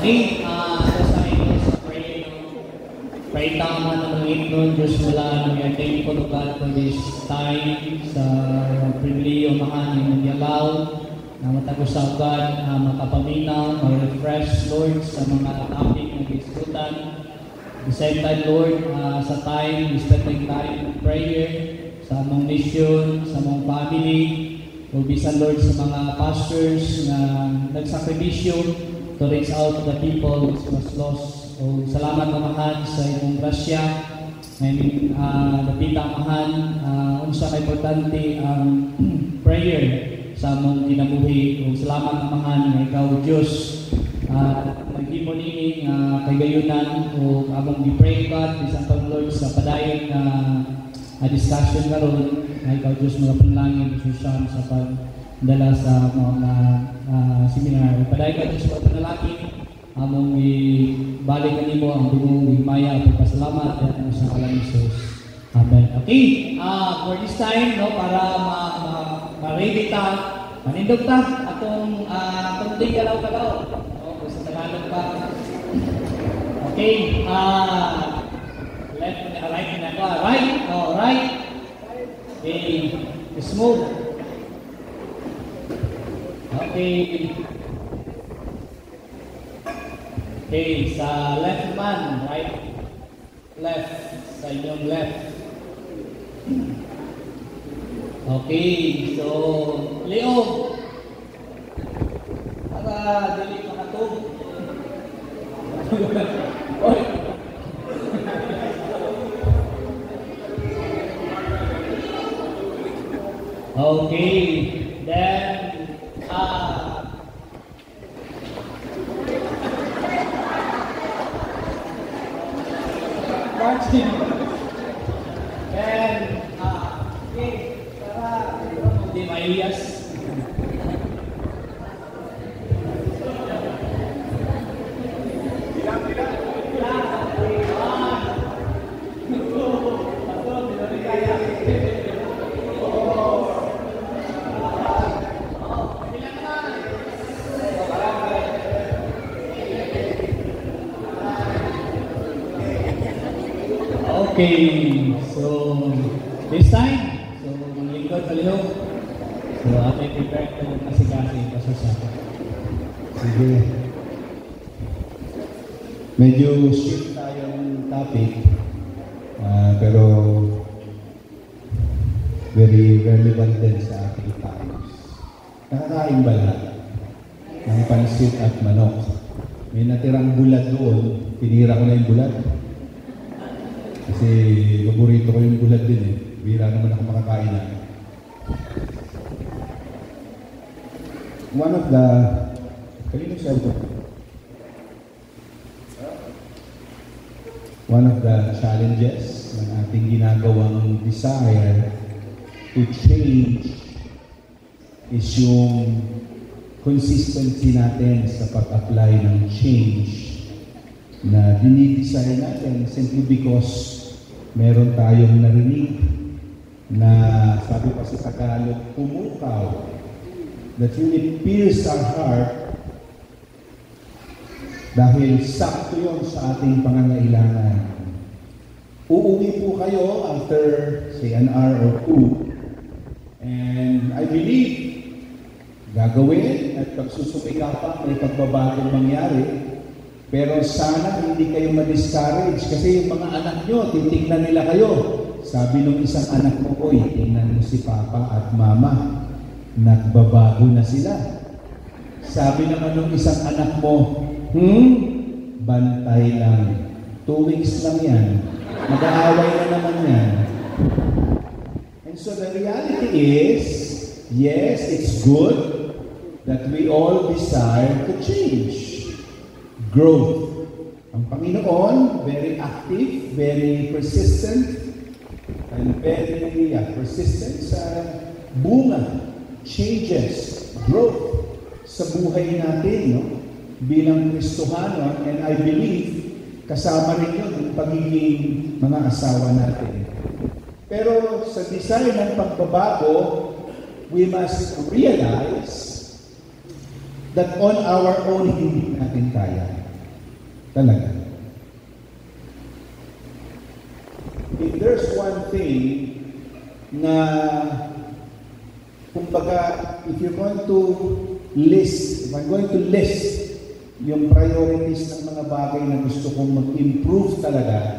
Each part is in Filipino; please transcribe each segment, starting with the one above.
Okay, sa inyo sa prayer, pray tama ng mga Lord, Diyos mula, we are thankful to God for this time, sa pribiliyo mahan yung nag-allow, na matagos sa God, makapaminaw, ma-refresh, Lord, sa mga topic na giskutan. At the same time, Lord, sa time, we spend time in prayer, sa among mission, sa among family, o bisan, Lord, sa mga pastors na nagsakripisyo, to reach out to the people who was lost. So, salamat kamahan sa imong grasya. Ngayon, napita kamahan, unsa ka importante ang prayer sa among kinabuhi. O, salamat kamahan nga ikaw, Diyos. Naghimo nini kagayunan o among gi-pray God, bisan pag Lord sa padayon na discussion karon nga ikaw, Diyos, mga panalangin, susan sa pagdala sa mga seminar. Paday ka Diyos sa panalangin, among ibalik ka nimo ang dugong himaya at pasalamat at sa ngalan ni Jesus. Amen. Okay, for this time, no, para ma-ready ta, manindog ta atong tungdig galaw-galaw. No, sa Tagalog pa. Okay, left and right na ka. Right? No, right. Okay, smooth. Okay. Okay, sa left man, right? Left, sa inyong left. Okay, so Leo. Para dili makatog. Oy. Okay, then Martin. And okay, para hindi maiyas. Okay, so this time, so manglingkod kaliho. So ating prepare ko kasi pasasama. Sige. Medyo shift tayong topic, pero very relevant din sa ating times. Nakakain ba lahat ng pansit at manok? May natirang bulat doon, pinira ko na yung bulat. Kasi paborito ko yung bulat din eh. Bira naman ako makakain na. One of the challenges ng ating ginagawang desire to change is yung consistency natin sa pag-apply ng change na dinidesire natin simply because meron tayong narinig na sabi pa sa Tagalog, pumukaw, that really pierced our heart dahil sakto yun sa ating pangangailangan. Uuwi po kayo after, say, an hour or two, and I believe gagawin at pagsusumikapan may pagbabagong mangyari. Pero sana hindi kayo ma-discourage kasi yung mga anak nyo, titignan nila kayo. Sabi nung isang anak mo, oy, tingnan mo si Papa at Mama, nagbabago na sila. Sabi naman nung isang anak mo, bantay lang. 2 weeks lang yan. Mag-aaway na naman yan. And so the reality is, yes, it's good that we all desire to change. Growth. Ang Panginoon, very active, very persistent, and very persistent sa bunga, changes, growth sa buhay natin, no? Bilang Kristohano, and I believe kasama rin yun ang pagiging mga asawa natin. Pero sa desire ng pagbabago, we must realize that on our own, hindi natin kaya. Talaga. If there's one thing na, kumbaga, if you're going to list, if I'm going to list yung priorities ng mga bagay na gusto kong mag-improve talaga,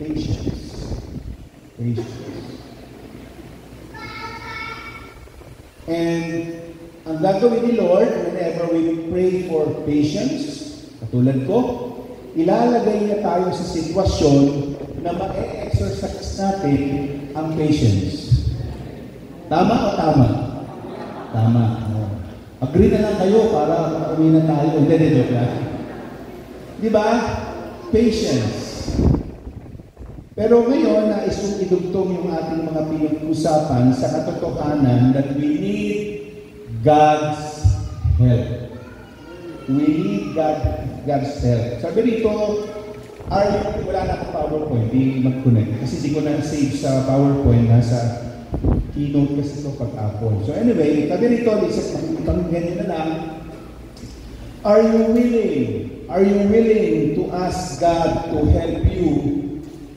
patience. Patience. And ang gagawin ni Lord, whenever we pray for patience, katulad ko, ilalagay niya tayo sa sitwasyon na ma-exercise natin ang patience. Tama o tama? Tama. Agree na lang kayo para makauwi na tayo. Hindi, joke lang. Di ba? Patience. Pero ngayon, nais kong idugtong yung ating mga pinag-usapan sa katotohanan that we need God's help. We need God's help. Sabi rito, wala na akong PowerPoint, di mag-connect. Kasi di ko na-save sa PowerPoint, nasa keynote kasi ito pag-Apple. So anyway, sabi rito, pakinggan nyo na lang, are you willing to ask God to help you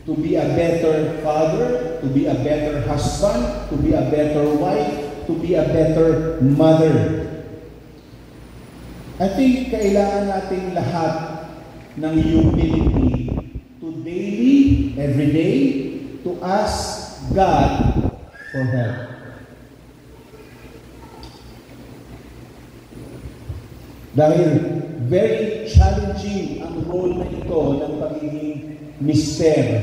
to be a better father, to be a better husband, to be a better wife, to be a better mother? I think kailangan natin lahat ng humility to daily, every day, to ask God for help. Dahil very challenging ang role na ito ng pagiging Mr.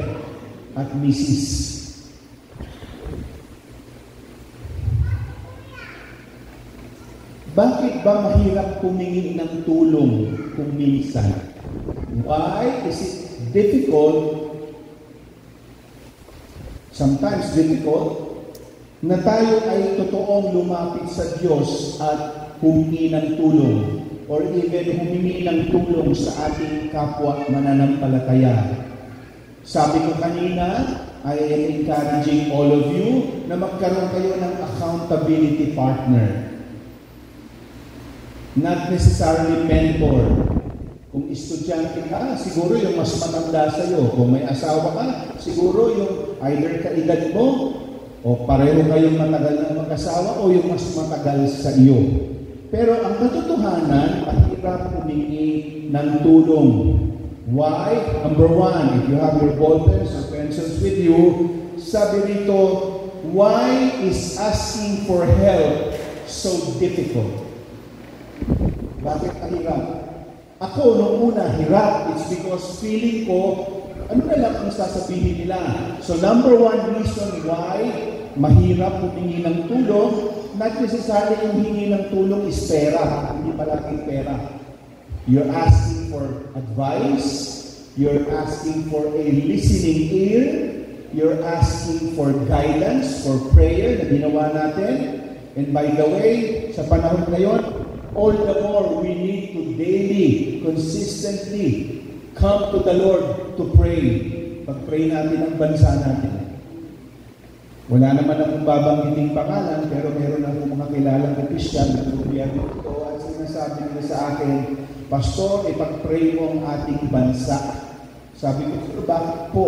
at Mrs. Bakit ba mahirap humingi ng tulong kung minsan? Why is it difficult, sometimes difficult, na tayo ay totoong lumapit sa Diyos at humingi ng tulong or even humingi ng tulong sa ating kapwa mananampalataya? Sabi ko kanina, I am encouraging all of you na magkaroon kayo ng accountability partner. Not necessarily mentor. Kung estudyante ka, siguro yung mas matanda sa'yo. Kung may asawa ka, siguro yung either kaedad mo o pareho kayong matagal na mag-asawa o yung mas matagal sa iyo. Pero ang katotohanan, mahirap humingi ng tulong. Why? Number one, if you have your ballpens or pencils with you, sabi rito, why is asking for help so difficult? Bakit mahirap? Ako, nung una, hirap. It's because feeling ko, ano na lang ang sasabihin nila? So, number one reason why mahirap humingi ng tulong, not necessarily yung hingi ng tulong is pera. Hindi palaging pera. You're asking for advice. You're asking for a listening ear. You're asking for guidance, for prayer na ginawa natin. And by the way, sa panahon ngayon, all the more we need to daily, consistently come to the Lord to pray. Pag-pray natin ang bansa natin. Wala naman akong babanggiting pangalan, pero meron akong mga kilalang opisyal na gobyerno ito at sinasabi nila sa akin, Pastor, ipag-pray mo ang ating bansa. Sabi ko, bakit po?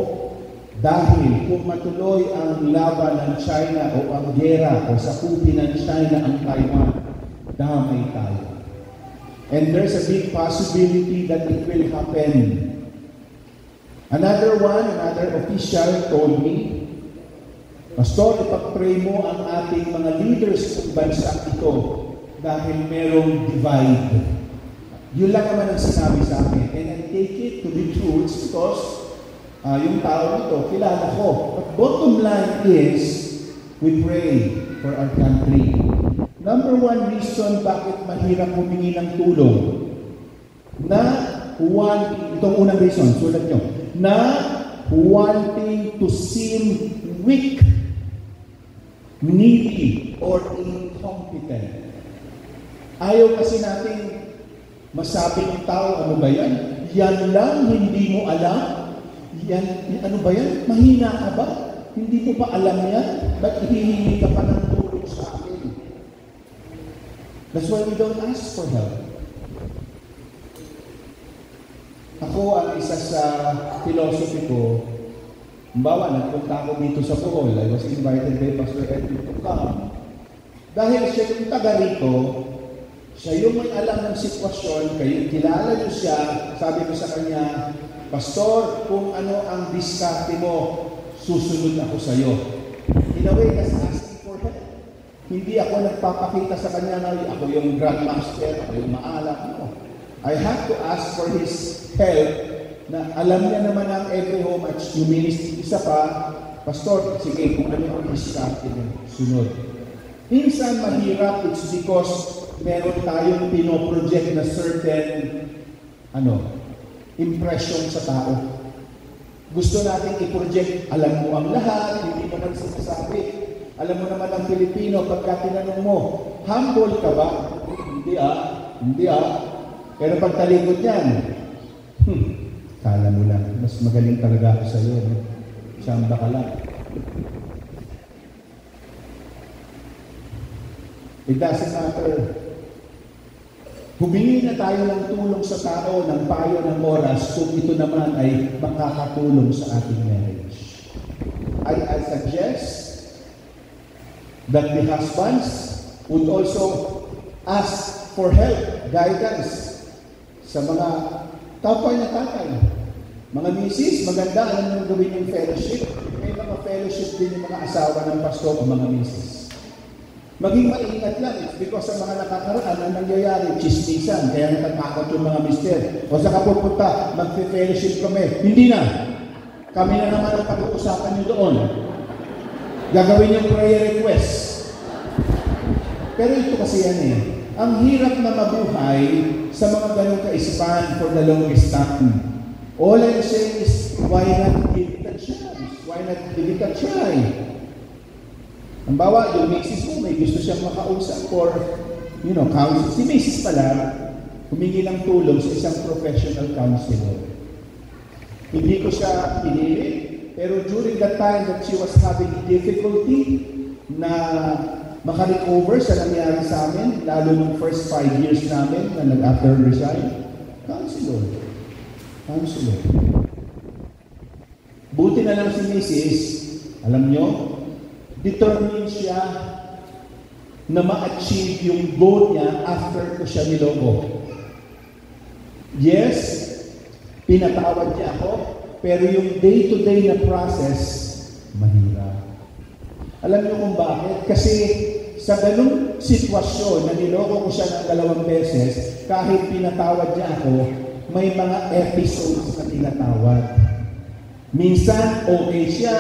Dahil kung matuloy ang laban ng China o ang gera o sakupin ng China ang Taiwan, damay tayo. And there's a big possibility that it will happen. Another official told me, Pastor, ipag-pray mo ang ating mga leaders ng bansa ito dahil merong divide. Yun lang naman ang sinabi sa akin. And I take it to be true because yung tao nito, kilala ko. But bottom line is, we pray for our country. Number one reason bakit mahirap humingi ng tulong. Itong unang reason, sulat nyo. Na wanting to seem weak, needy, or incompetent. Ayaw kasi natin masabi ng tao, ano ba yan? Yan lang, hindi mo alam? Yan, ano ba yan? Mahina ka ba? Hindi mo pa alam yan? Ba't hihingi ka pa ng tulong sa akin? That's why we don't ask for help. Ako, ang isa sa philosophy ko, halimbawa, nagpunta ako dito sa Bohol. I was invited by Pastor Edwin to come. Dahil siya yung taga rito, siya yung may alam ng sitwasyon, kayo kilala niyo siya, sabi ko sa kanya, Pastor, kung ano ang diskarte mo, susunod ako sa iyo. In a way, that's asking for help. Hindi ako nagpapakita sa kanya na ako yung grandmaster, ako yung maalam. No. I have to ask for his help na alam niya naman ang every home at yung ministry. Isa pa, Pastor, sige, kung ano yung diskarte mo, sunod. Minsan mahirap, it's because meron tayong pinoproject na certain impression sa tao. Gusto natin i-project, alam mo ang lahat, hindi naman sinasabi. Alam mo naman ang Pilipino, pagka tinanong mo, humble ka ba? Hindi Pero pag talikod yan, kala mo lang, mas magaling talaga ako sa iyo. No? Samba ka lang. It doesn't matter. Humingi na tayo ng tulong sa tao, ng payo, ng oras, kung ito naman ay makakatulong sa ating marriage. I suggest that the husbands would also ask for help, guidance, sa mga kapwa niya tatay. Mga misis, maganda, alam nyo gawin yung fellowship. May mga fellowship din yung mga asawa ng pastor o mga misis. Maging maingat lang, it's because sa mga nakakaraan ang nangyayari, chismisan, kaya natatakot yung mga mister. O sa kapupunta, magpe-fellowship kami. Hindi na. Kami na naman ang pag-uusapan nyo doon. Gagawin yung prayer request. Pero ito kasi yan ang hirap na mabuhay sa mga ganong kaisipan for the longest time. All I'm saying is, why not give it a chance? Why not give it a try? Ang bawa, yung misis mo, may gusto siyang makausap or, counsel. Si misis pala, humingi ng tulong sa isang professional counselor. Hindi ko siya pinili, pero during that time that she was having difficulty na makarecover sa nangyari sa amin, lalo nung first 5 years namin na nag-after resign, counselor. Buti na lang si Mrs., alam nyo, determined siya na ma-achieve yung goal niya after ko siya niloko. Yes, pinatawad niya ako, pero yung day-to-day na process, mahirap. Alam niyo kung bakit? Kasi sa ganung sitwasyon na niloko ko siya ng 2 beses, kahit pinatawad niya ako, may mga episodes na tinatawad. Minsan okay siya,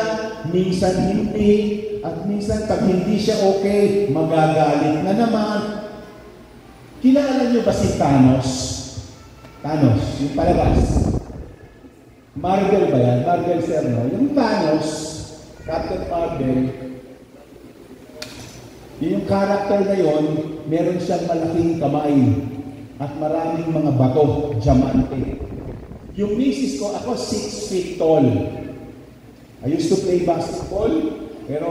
minsan hindi, at minsan pag hindi siya okay, magagalit na naman. Kilala niyo ba si Thanos? Thanos, yung palabas. Marvel ba yan? Marvel sir, no? Yung Thanos, Captain Marvel, yung character na yon, meron siyang malaking kamay at maraming mga bato, diamante. Yung misis ko, ako 6 feet tall. I used to play basketball, pero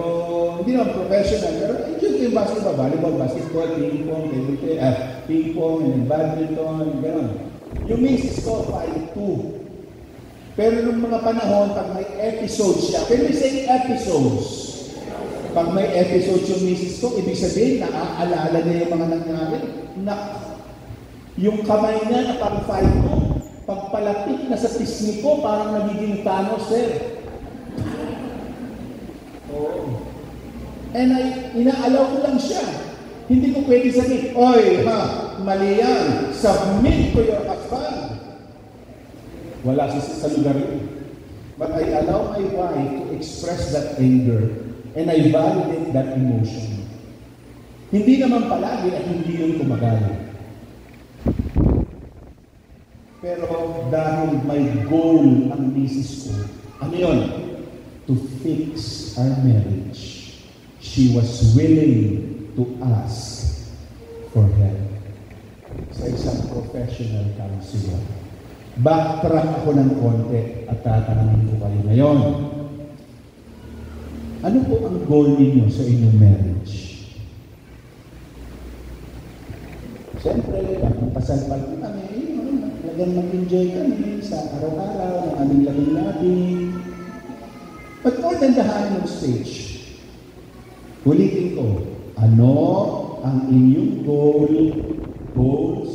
hindi naman professional, pero enjoy ko yung basketball, volleyball, basketball, ping-pong, and badminton, gano'n. Yung misis ko, 5'2". Pero nung mga panahon, pag may episodes siya, pero say episodes, pag may episodes yung misis ko, ibig sabihin, naaalala niya yung mga nangyari, yung kamay niya na pang 5'2", pagpalapit na sa pisngi ko, parang nagiging Thanos, sir. And inaalaw ko lang siya. Hindi ko pwede sabihin, oy, mali yan. Submit to your husband. Wala sa lugar yun. But I allow my wife to express that anger and I validate that emotion. Hindi naman palagi at hindi yung tumagalit. Pero dahil may goal ang misis ko, ano yun? To fix our marriage. She was willing to ask for help sa isang professional counselor. Backtrack ako ng konti at tatanungin ko kayo ngayon. Ano po ang goal ninyo sa inyong marriage? Siyempre, pag pasal-pal ko kami, talagang mag-enjoy kami sa araw-araw ng aming labing-labing. But more than the honeymoon stage, ulitin ko, ano ang inyong goals,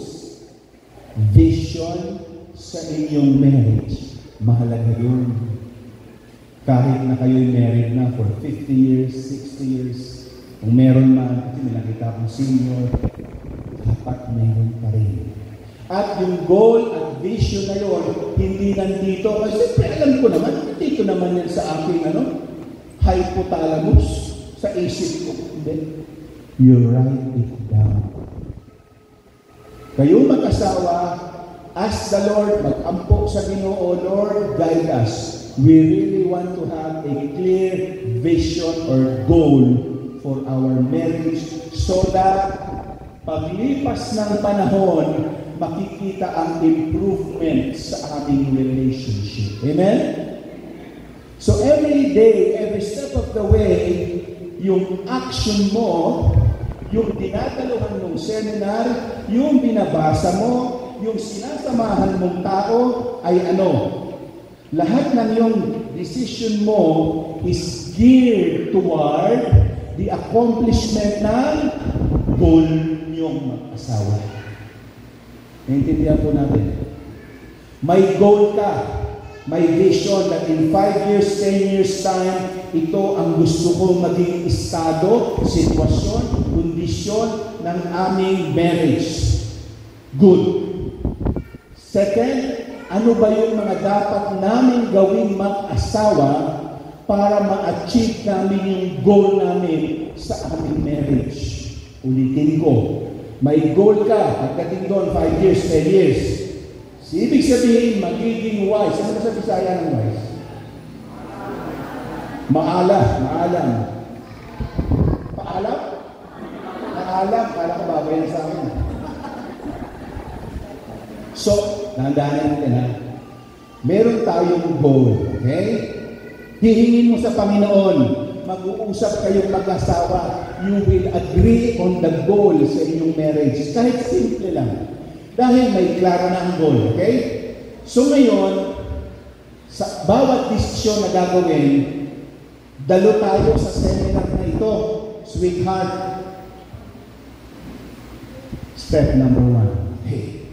vision sa inyong marriage? Mahalaga yun. Kahit na kayo'y married na for 50 years, 60 years, kung meron man, kasi may nakita akong senior, dapat meron pa rin. At yung goal at vision na yun, hindi nandito. Kasi siyempre alam ko naman, nandito naman yan sa aking hypothalamus, sa isip ko. Hindi. You write it down. Kayo mag-asawa, ask the Lord, mag-ampo sa Ginoo, Lord, guide us. We really want to have a clear vision or goal for our marriage so that paglipas ng panahon, makikita ang improvement sa aming relationship. Amen? So every day, every step of the way, yung action mo, yung dinadaluhan mong seminar, yung binabasa mo, yung sinasamahan mong tao, ay ano? Lahat ng yung decision mo is geared toward the accomplishment ng goal niyong mag-asawa. Naintindihan po natin. May goal ka, may vision that in 5 years, 10 years time, ito ang gusto kong maging estado, sitwasyon, kondisyon ng aming marriage. Good. Second, ano ba yung mga dapat namin gawing mag-asawa para ma-achieve namin yung goal namin sa aming marriage? Ulitin ko, may goal ka, pagdating doon 5 years, 10 years. Ibig sabihin, magiging wise. Ano ba sa Bisaya ng wise? Maalam. Paalam? Paalam. Kala ko babayan sa akin. So, dahan-dahanan natin ha. Meron tayong goal. Okay? Hihingin mo sa Panginoon. Mag-uusap kayong mag-asawa. You will agree on the goal sa inyong marriage. Kahit simple lang. Dahil may klaro na ang goal. Okay? So ngayon, sa bawat desisyon na gagawin, dalo tayo sa seminar na ito. Sweetheart. Step number 1. Hey.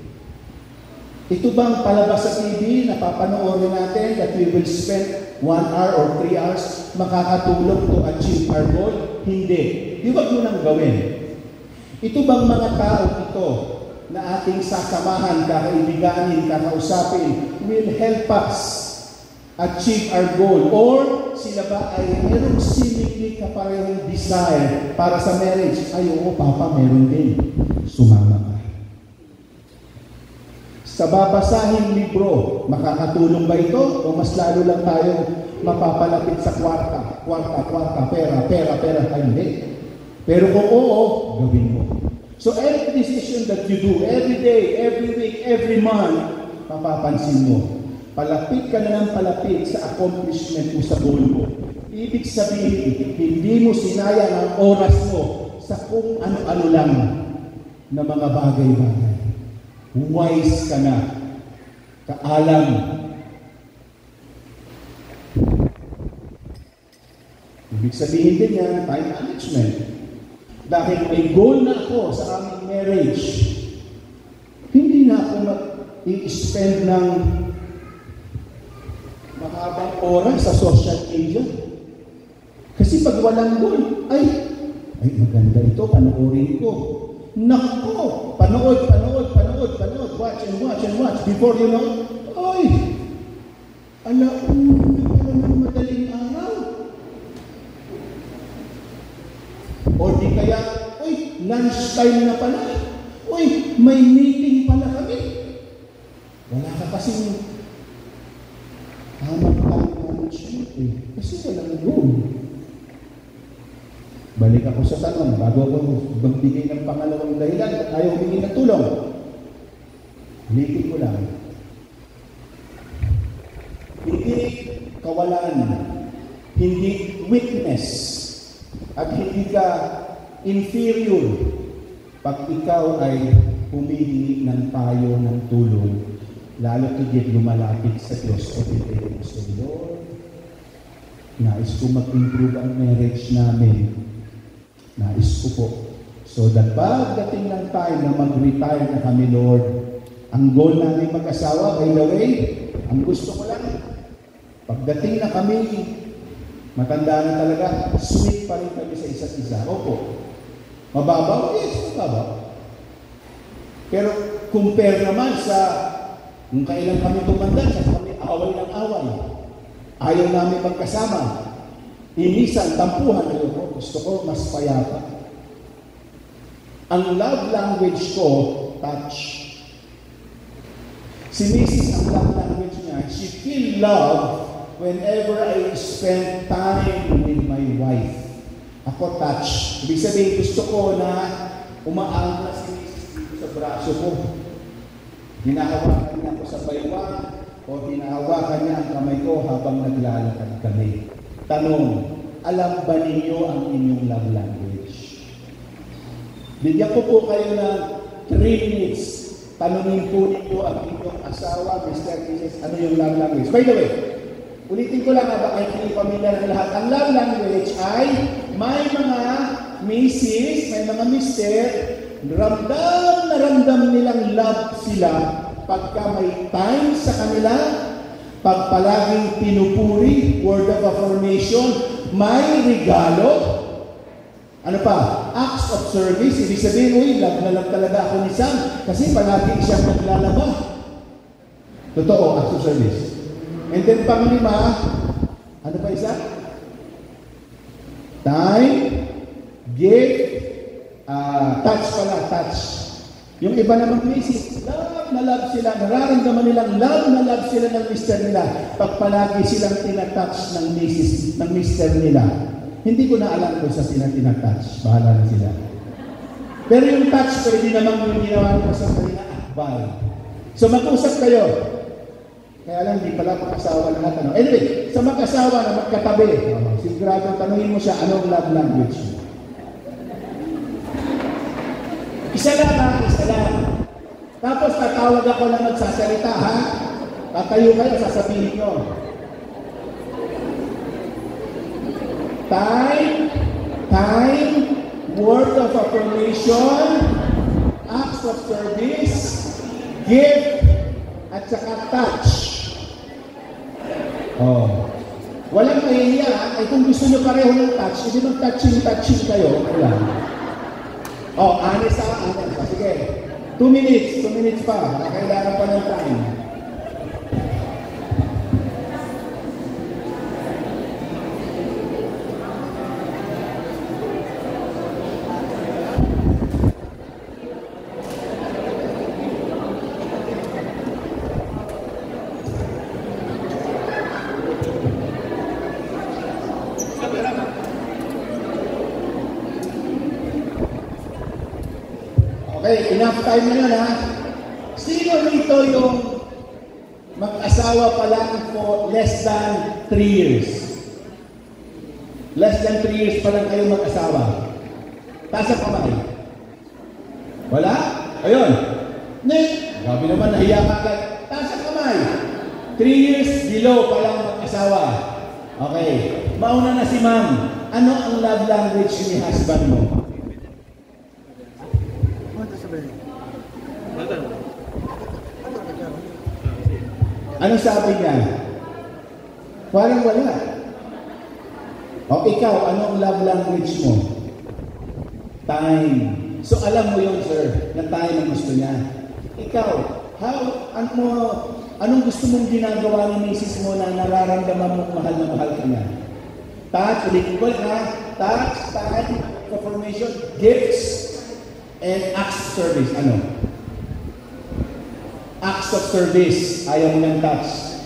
Ito bang palabas sa TV na papanoorin natin that we will spend 1 hour or 3 hours makakatulong to achieve our goal? Hindi. Di wag mo nang gawin. Ito bang mga tao ito na ating sasamahan, kakaibiganin, kakausapin will help us achieve our goal? Or sila ba ay merong seemingly kaparehong desire para sa marriage? Ay, oo, Papa, meron din. Sumama ka. Sa babasahing libro, makakatulong ba ito? O mas lalo lang tayong mapapalapit sa kwarta, pera, ay hindi. Pero kung oo, gawin mo. So every decision that you do, every day, every week, every month, mapapansin mo, palapit ka na ng palapit sa accomplishment mo sa goal mo. Ibig sabihin, hindi mo sinayang ang oras mo sa kung ano-ano lang na mga bagay-bagay. Wise ka na. Kaalam. Ibig sabihin din yan, time management. Dahil may goal na ako sa aming marriage, hindi na ako mag-i-spend ng mahabang oras sa social media. Kasi pag walang goal, ay maganda ito, panoorin ko. Nako, panood, watch and watch. Before you know, alauna pala ng madaling araw. O di kaya, lunch time na pala. May meeting pala kami. Wala ka kasing hamang management kasi walang goal. Balik ako sa tanong, bago ako magbigay ng pangalawang dahilan at ayaw humingi ng tulong. Ulitin ko lang. Hindi kawalan, hindi weakness, at hindi ka inferior pag ikaw ay humihingi ng payo ng tulong lalo tigit lumalapit sa Diyos o pinag sa Lord. Nais ko mag-improve ang marriage namin. Nais ko po. So that pagdating ng time na mag-retire na kami, Lord, ang goal namin mag-asawa, by the way, ang gusto ko lang, pagdating na kami, matanda na talaga, sweet pa rin kami sa isa't isa. Opo. Mababaw? Yes, mababaw. Pero compare naman sa kung kailan kami tumanda, sa kami away ng away. Ayaw namin magkasama. Inisan, tampuhan. Gusto ko mas payapa. Ang love language ko, touch. Si Mrs. ang love language niya, she feel love whenever I spend time with my wife. Ako touch. Ibig sabihin, gusto ko na umaangla si Mrs. sa braso ko. Hinahawakan niya ako sa baywang o hinahawakan niya ang kamay ko habang naglalakad kami. Tanong, alam ba ninyo ang inyong love language? Bigyan ko po kayo ng 3 minutes. Tanungin po ninyo ang inyong asawa, Mr. Mrs. ano yung love language. By the way, ulitin ko lang ba kayo hindi pamilya ng lahat. Ang love language ay may mga Mrs., may mga Mr., ramdam na ramdam nilang love sila pagka may time sa kanila, pag palaging pinupuri, word of affirmation, may regalo, ano pa, acts of service. Ibig sabihin, uy, love na love talaga ako ni Sam kasi palagi siyang naglalaba. Totoo, acts of service. And then panglima, ano pa isa? Time, gift, touch pala, touch. Yung iba namang misis, love na love sila, nararamdaman nilang love na love sila ng mister nila pag palagi silang tinatouch ng misis, ng mister nila. Hindi ko na alam kung sa sila tinatouch, bahala na sila. Pero yung touch, pwede namang yung ginawa ko sa kanila, bye. So mag-usap kayo. Kaya lang, hindi pala mag-asawa lahat. Ano? Anyway, sa mag-asawa na magkatabi, sigurado tanungin mo siya, anong love language mo? Isa lang ha, isa lang. Tapos tatawag ako na magsasalita ha. Tatayo kayo, sasabihin nyo. Time, word of affirmation, acts of service, gift, at saka touch. Oh. Walang mahihiya. Ay kung gusto nyo pareho ng touch, hindi mag-touching kayo. Wala. Oh, honest. Sige. 2 minutes pa. Kailangan pa ng time. Okay, enough time na yun ha. Sino rito yung mag-asawa pa lang for less than 3 years? Less than 3 years pa lang kayo mag-asawa. Taas ang kamay. Wala? Ayun. Nick, grabe naman, nahiya ka agad. Taas ang kamay. 3 years below pa lang mag-asawa. Okay. Mauna na si ma'am. Ano ang love language ni husband mo? Ano sabi niya? Parang wala. O ikaw, ano ang love language mo? Time. So alam mo yun, sir, na time ang gusto niya. Ikaw, anong gusto mong ginagawa ng misis mo na nararamdaman mong mahal na mahal ka niya? Touch, ulitin ko ha? Touch, time, confirmation, gifts, and acts of service. Ano? Acts of service. Ayaw mo ng touch.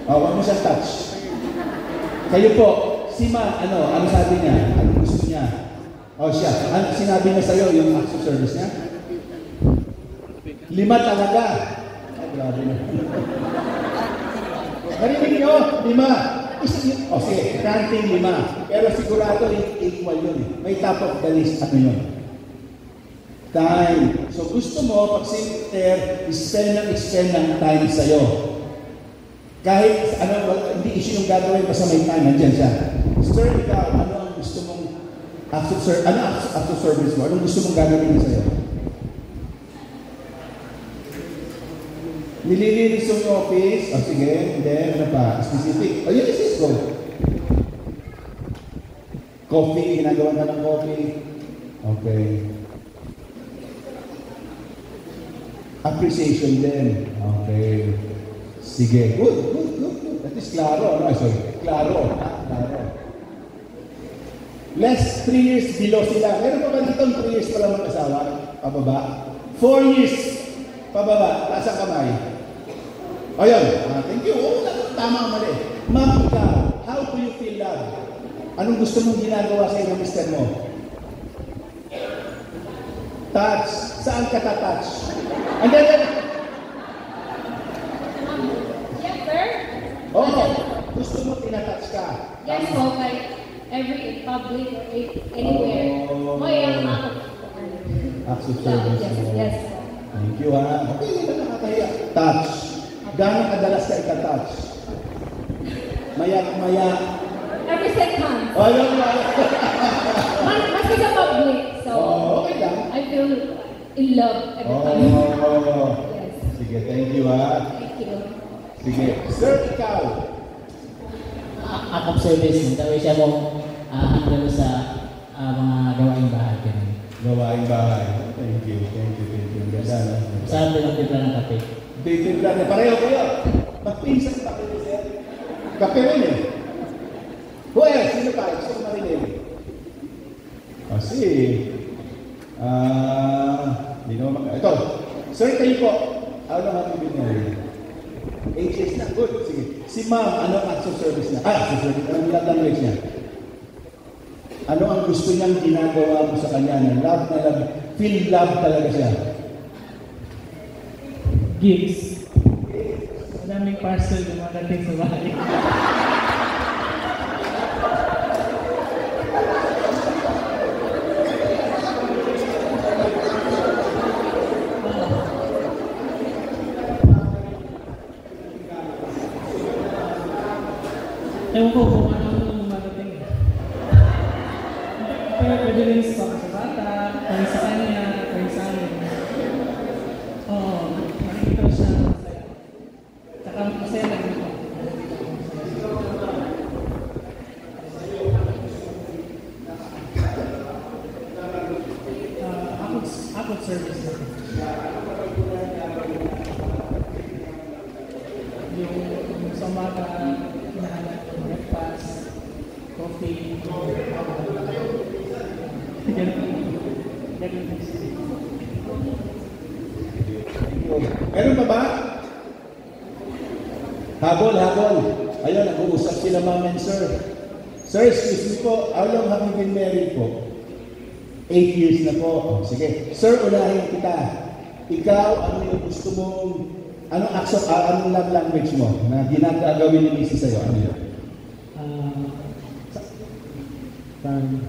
Huwag mo siyang touch. Kayo po, si Ma, ano sabi niya? Ano gusto niya? Siya. Ano sinabi niya sa'yo, yung acts of service niya? 5 talaga. Ay, grabe na. Narinig niyo? 5. Sige, granting 5. Pero sigurado, equal yun. May top of the list. Ano yun? Time. So gusto mo, pag si Ter, extend ng time sa'yo. Kahit, hindi issue yung gagawin, basta may time, nandyan siya. Sir, ikaw, ano ang gusto mong after service mo? Anong gusto mong gagawin sa'yo? Nililinis yung office? O sige, then ano pa? Specific. O yun, is go. Coffee, ginagawa ka ng coffee. Okay. Appreciation din. Okay. Sige. Good. That is klaro. Klaro. Less 3 years below sila. Meron pa ba ditong 3 years pa lang mag-asawa? Pababa. 4 years pababa. Taas ang kamay. Ayun. Thank you. Tama ang mali. Ma'am, ikaw, how do you feel love? Anong gusto mong ginagawa sa iyo ng mister mo? Touch. Saan ka ta-touch? And then, yes, sir. Gusto mo tinatouch ka? Yes, po, like every public or anywhere. Acts of service. Yes. Thank you, ha. Okay, hindi ka nakakahiya. Touch. Gano'ng kadalas ka ita-touch? Maya. Every second. Ayun. Mas sa public, so Okay lang. I feel in love every time. Yes. Sige, thank you, ha. Thank you. Sige. Sir, ikaw. Act of service, dahil siya mo handle sa mga gawaing bahay. Gawaing bahay. Thank you. Ganda, no? Sa pinagtipla ng kape. Titigla na. Pareho kayo. Magpinsan pa kayo, sir. Kape rin eh. Sino pa? Gusto ko marinig. Kasi, hindi naman ito. Sir, kayo po. Ano ang happy binary? 8 years na. Good. Sige. Si ma'am, ano ang acts of service niya? Acts of service. Anong language niya? Ano ang gusto niyang ginagawa mo sa kanya na love na love? Feel love talaga siya. Gifts. Madaming parcel na madating sa bahay. Ewan ko kung ano madating. Pero pwede rin sa bata, pwede sa kanya, pwede sa amin. Nakikita siya masaya. Tsaka masaya lang ito. Ako service na. Yung sa bata, hinahanap yung breakfast, coffee, ganun. Meron pa ba? Habol. Ayun, nag-uusap sila ma'am and sir. Sir, excuse me po, how long have you been married po? 8 years na po. Sige. Sir, unahin kita. Ikaw, ano yung gusto mong, anong love language mo na ginagagawin ni Mrs. sa'yo? Ano yun? Time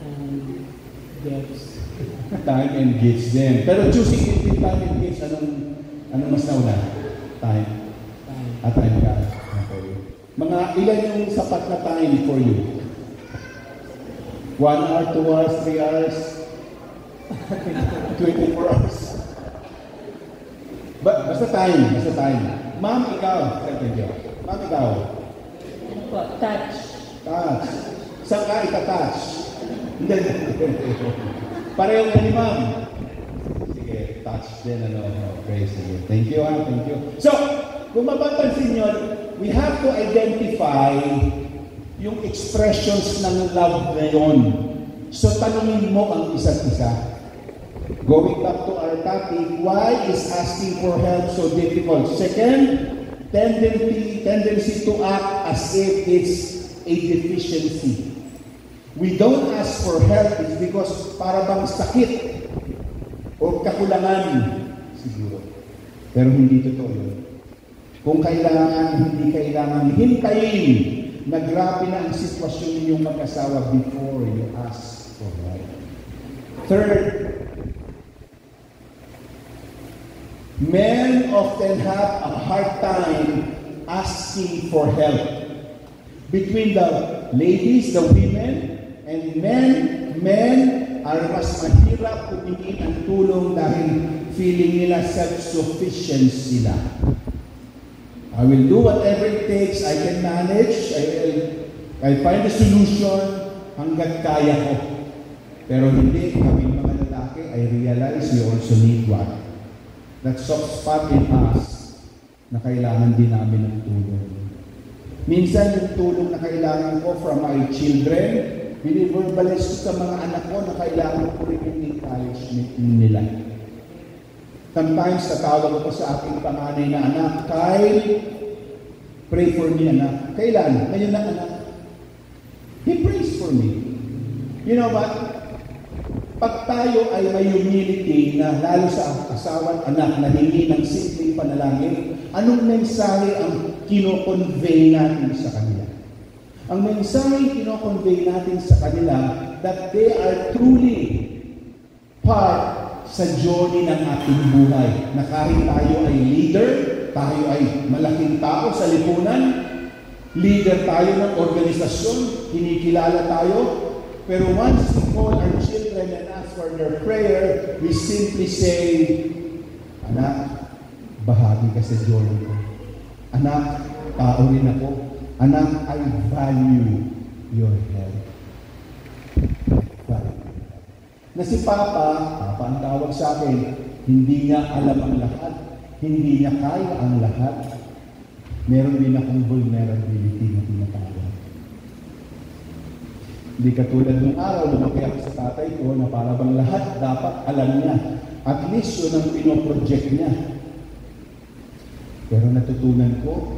and gifts. Time and gifts din. Pero choosing between time and gifts, anong mas nauna? Time. Time ka. Okay. Mga ilan yung sapat na time for you? 1 hour, 2 hours, 3 hours? 24 hours? Basta time. Ma'am, ikaw. Thank you. Ma'am, ikaw. Touch. Saan ka ita-touch? Hindi. Pareho nga ni ma'am. Sige, touch din. Okay, sige. Thank you. So, kung mapapansin nyo, we have to identify yung expressions ng love na yun. So, tanungin mo ang isa't isa. Going back to our topic, why is asking for help so difficult? Second, tendency to act as if it's a deficiency. We don't ask for help is because para bang sakit o kakulangan siguro. Pero hindi totoo yun. Kung kailangan, hindi kailangan hintayin na grabe na ang sitwasyon ninyong mag-asawa before you ask for help. Third, Men often have a hard time asking for help. Between the ladies, the women, and men are mas mahirap humingi ng tulong dahil feeling nila self-sufficient sila. I will do whatever it takes, I can manage, I'll find a solution hanggat kaya ko. Pero hindi, kami mga lalaki, I realize we also need what? That soft spot in us na kailangan din namin ng tulong. Minsan yung tulong na kailangan ko from my children, biniverbalize ko sa mga anak ko na kailangan ko rin yung encouragement nila. Sometimes, tatawag ko sa aking panganay na anak, Kyle, pray for me, anak. Kailan? Ngayon na, anak. He prays for me. You know what? Pag tayo ay may humility na lalo sa asawa at anak na hingi ng simpleng panalangin, anong mensahe ang kino-convey natin sa kanila? Ang mensahe kino-convey natin sa kanila that they are truly part sa journey ng ating buhay. Na kahit tayo ay leader, tayo ay malaking tao sa lipunan, leader tayo ng organisasyon, kinikilala tayo, pero once we call our children and ask for their prayer, we simply say, anak, bahagi ka sa journey ko. Anak, tao rin ako. Anak, I value your help. Na si Papa ang tawag sa akin, hindi niya alam ang lahat. Hindi niya kaya ang lahat. Meron din akong vulnerability na tinatawag. Hindi katulad ng araw, lumaki ako sa tatay ko na para bang lahat dapat alam niya. At least yun ang pinoproject niya. Pero natutunan ko,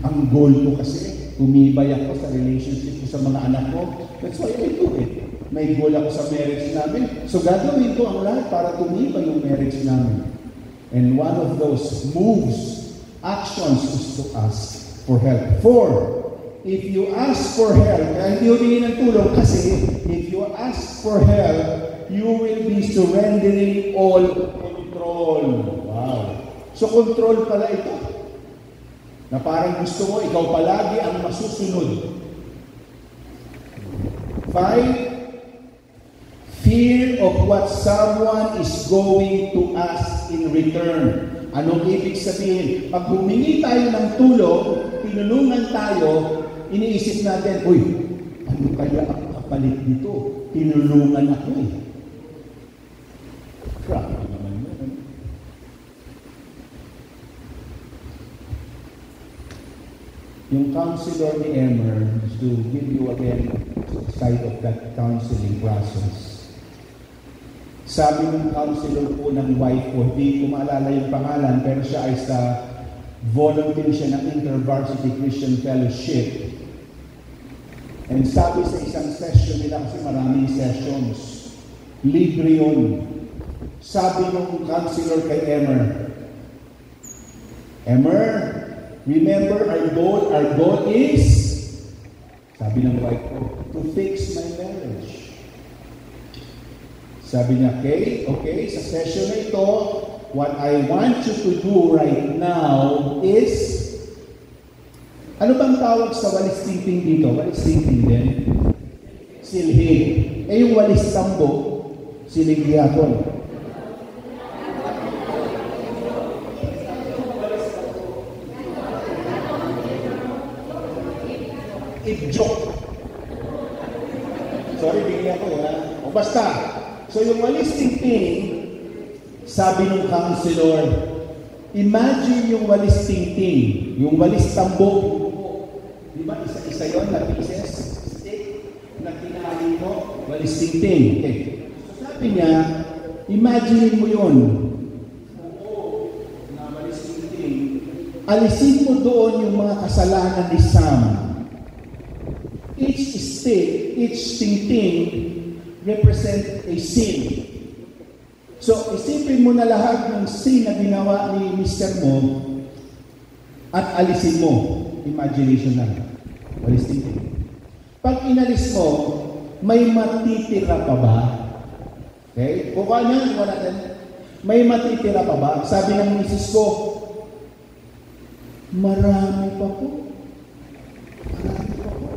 ang goal ko kasi, tumibay ako sa relationship ko sa mga anak ko. That's why I do it. May goal ako sa marriage namin. So gagawin ko ang lahat para tumibay yung marriage namin. And one of those moves, actions, is to ask for help. If you ask for help, kaya hindi humingi ng tulong kasi if you ask for help, you will be surrendering all control. Wow. So control pala ito. Na parang gusto mo, ikaw palagi ang masusunod. 5, fear of what someone is going to ask in return. Anong ibig sabihin? Pag humingi tayo ng tulong, tinulungan tayo, iniisip natin, uy, ano kaya ang kapalit nito? Tinulungan ako eh. Grabe naman yun. Yung counselor ni Emmer is to give you again sight of that counseling process. Sabi ng counselor po ng wife ko, hindi ko maalala yung pangalan, pero siya ay sa volunteer siya ng InterVarsity Christian Fellowship. And sabi sa isang session nila, kasi maraming sessions, libre yun. Sabi ng counselor kay Emmer, remember our goal is, sabi ng wife ko, to fix my marriage. Sabi niya, okay, sa session na ito, what I want you to do right now is, ano bang tawag sa walis tingting dito? Walis tingting din? Silhig. Yung walis tambo, silig yapon. Joke. Sorry, bigyan ko ha. O basta. So yung walis tingting, sabi ng counselor, imagine yung walis tingting, yung walis tambo. Di ba isa-isa yun na pieces, stick, na kinahali mo, walis tingting. Okay. So sabi niya, imagine mo yun. Oo, na walis tingting. Alisin mo doon yung mga kasalanan ni Sam. Each stick, each tingting represent a sin. So, isipin mo na lahat ng sin na ginawa ni Mr. mo at alisin mo. Imagination lang. Walis tingting. Pag inalis mo, may matitira pa ba? Okay? Kuha niya, wala natin. May matitira pa ba? Sabi ng misis ko, marami pa po. Marami pa po.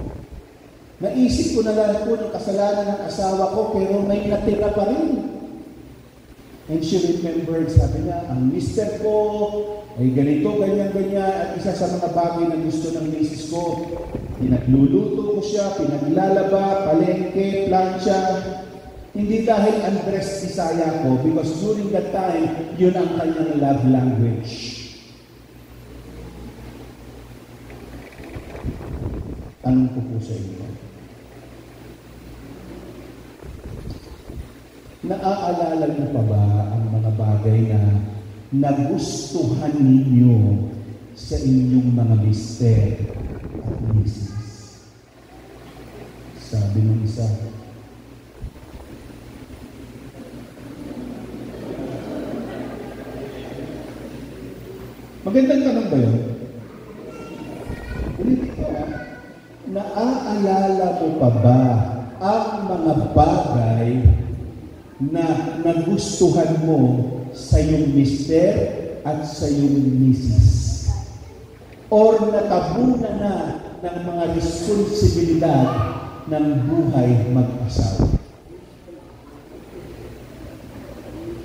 Naisip ko na lang po ng kasalanan ng asawa ko, pero may natira pa rin. And she remembered, sabi niya, ang mister ko ay ganito, ganyan, ganyan. At isa sa mga bagay na gusto ng misis ko, pinagluluto ko siya, pinaglalaba, palengke, plancha. Hindi dahil Andres Bisaya ko, because during that time, yun ang kanyang love language. Tanong ko po sa inyo. Naaalala niyo pa ba ang mga bagay na nagustuhan ninyo sa inyong mga mister at misis? Sabi ng isa, magandang tanong ba yun? Ulitin ko naaalala mo pa ba ang mga bagay na nagustuhan mo sa iyong mister at sa iyong misis? Or natabunan na ng mga responsibilidad ng buhay mag-asawa?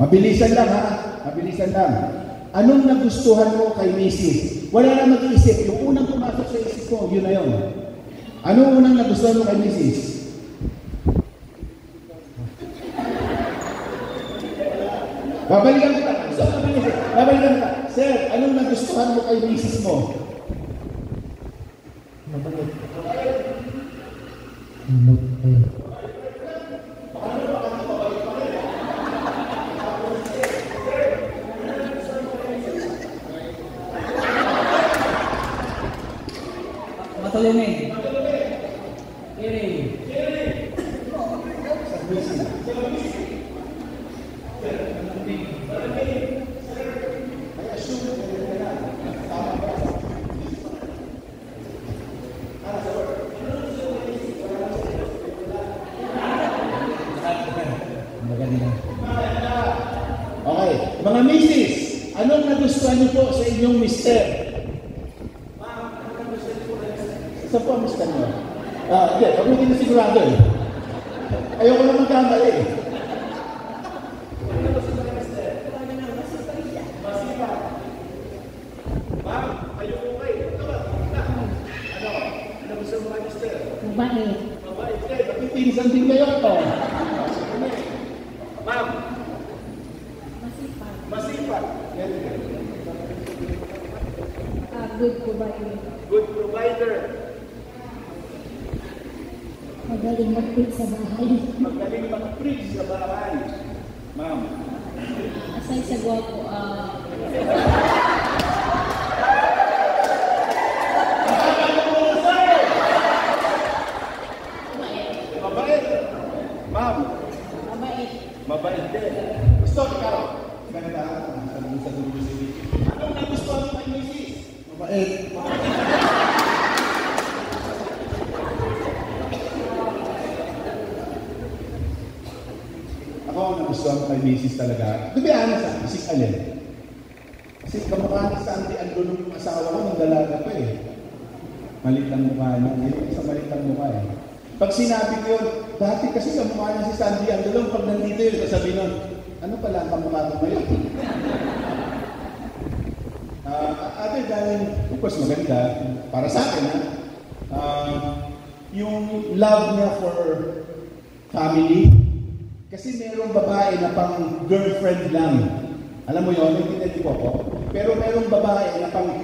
Mabilisan lang ha, mabilisan lang. Anong nagustuhan mo kay misis? Wala na mag-iisip. Yung unang pumasok sa isip mo, yun na yun. Anong unang nagustuhan mo kay misis? Babalikan kita. Babalikan kita. Sir, anong nagustuhan mo kay misis mo? Mabait. Matulungin. Kiring. Okay, mga misis, anong nagustuhan niyo po sa inyong mister? Sa po ang mister niyo? Hindi, huwag mo din na sigurado eh. Ayoko na magkamali eh. Ma'am, ayoko kayo. Ano gusto mo kay mister? Mabait. Mabait kayo, magpipinsan din kayo ito. Ma'am, Masipag. masipag. Good provider. Good provider. Magaling mag-preach sa bahay. Magaling mag-preach sa bahay. Ma'am. Aside sa gwapo, Mabait. Ma'am. mabait. Mabait din. Gusto ikaw. Ganda. Sabi sa dulo si Vicky. Anong nagustuhan mo kay misis? Mabait. Ako ang nagustuhan ko kay misis talaga. To be honest, si Alin. Kasi kamukha ni Sandy Andon yung asawa ko, nung dalaga pa eh. Malit ang mukha niya. Hindi sa malit ang mukha eh. Pag sinabi ko yun, dati kasi kamukha niya si Sandy Andon, pag nandito yun, sasabihin nun, ano pala ang kamukha ko ngayon? Other than, of course, maganda, para sa akin, yung love niya for family, kasi merong babae na pang girlfriend lang. Alam mo yun, hindi ko po. Pero merong babae na pang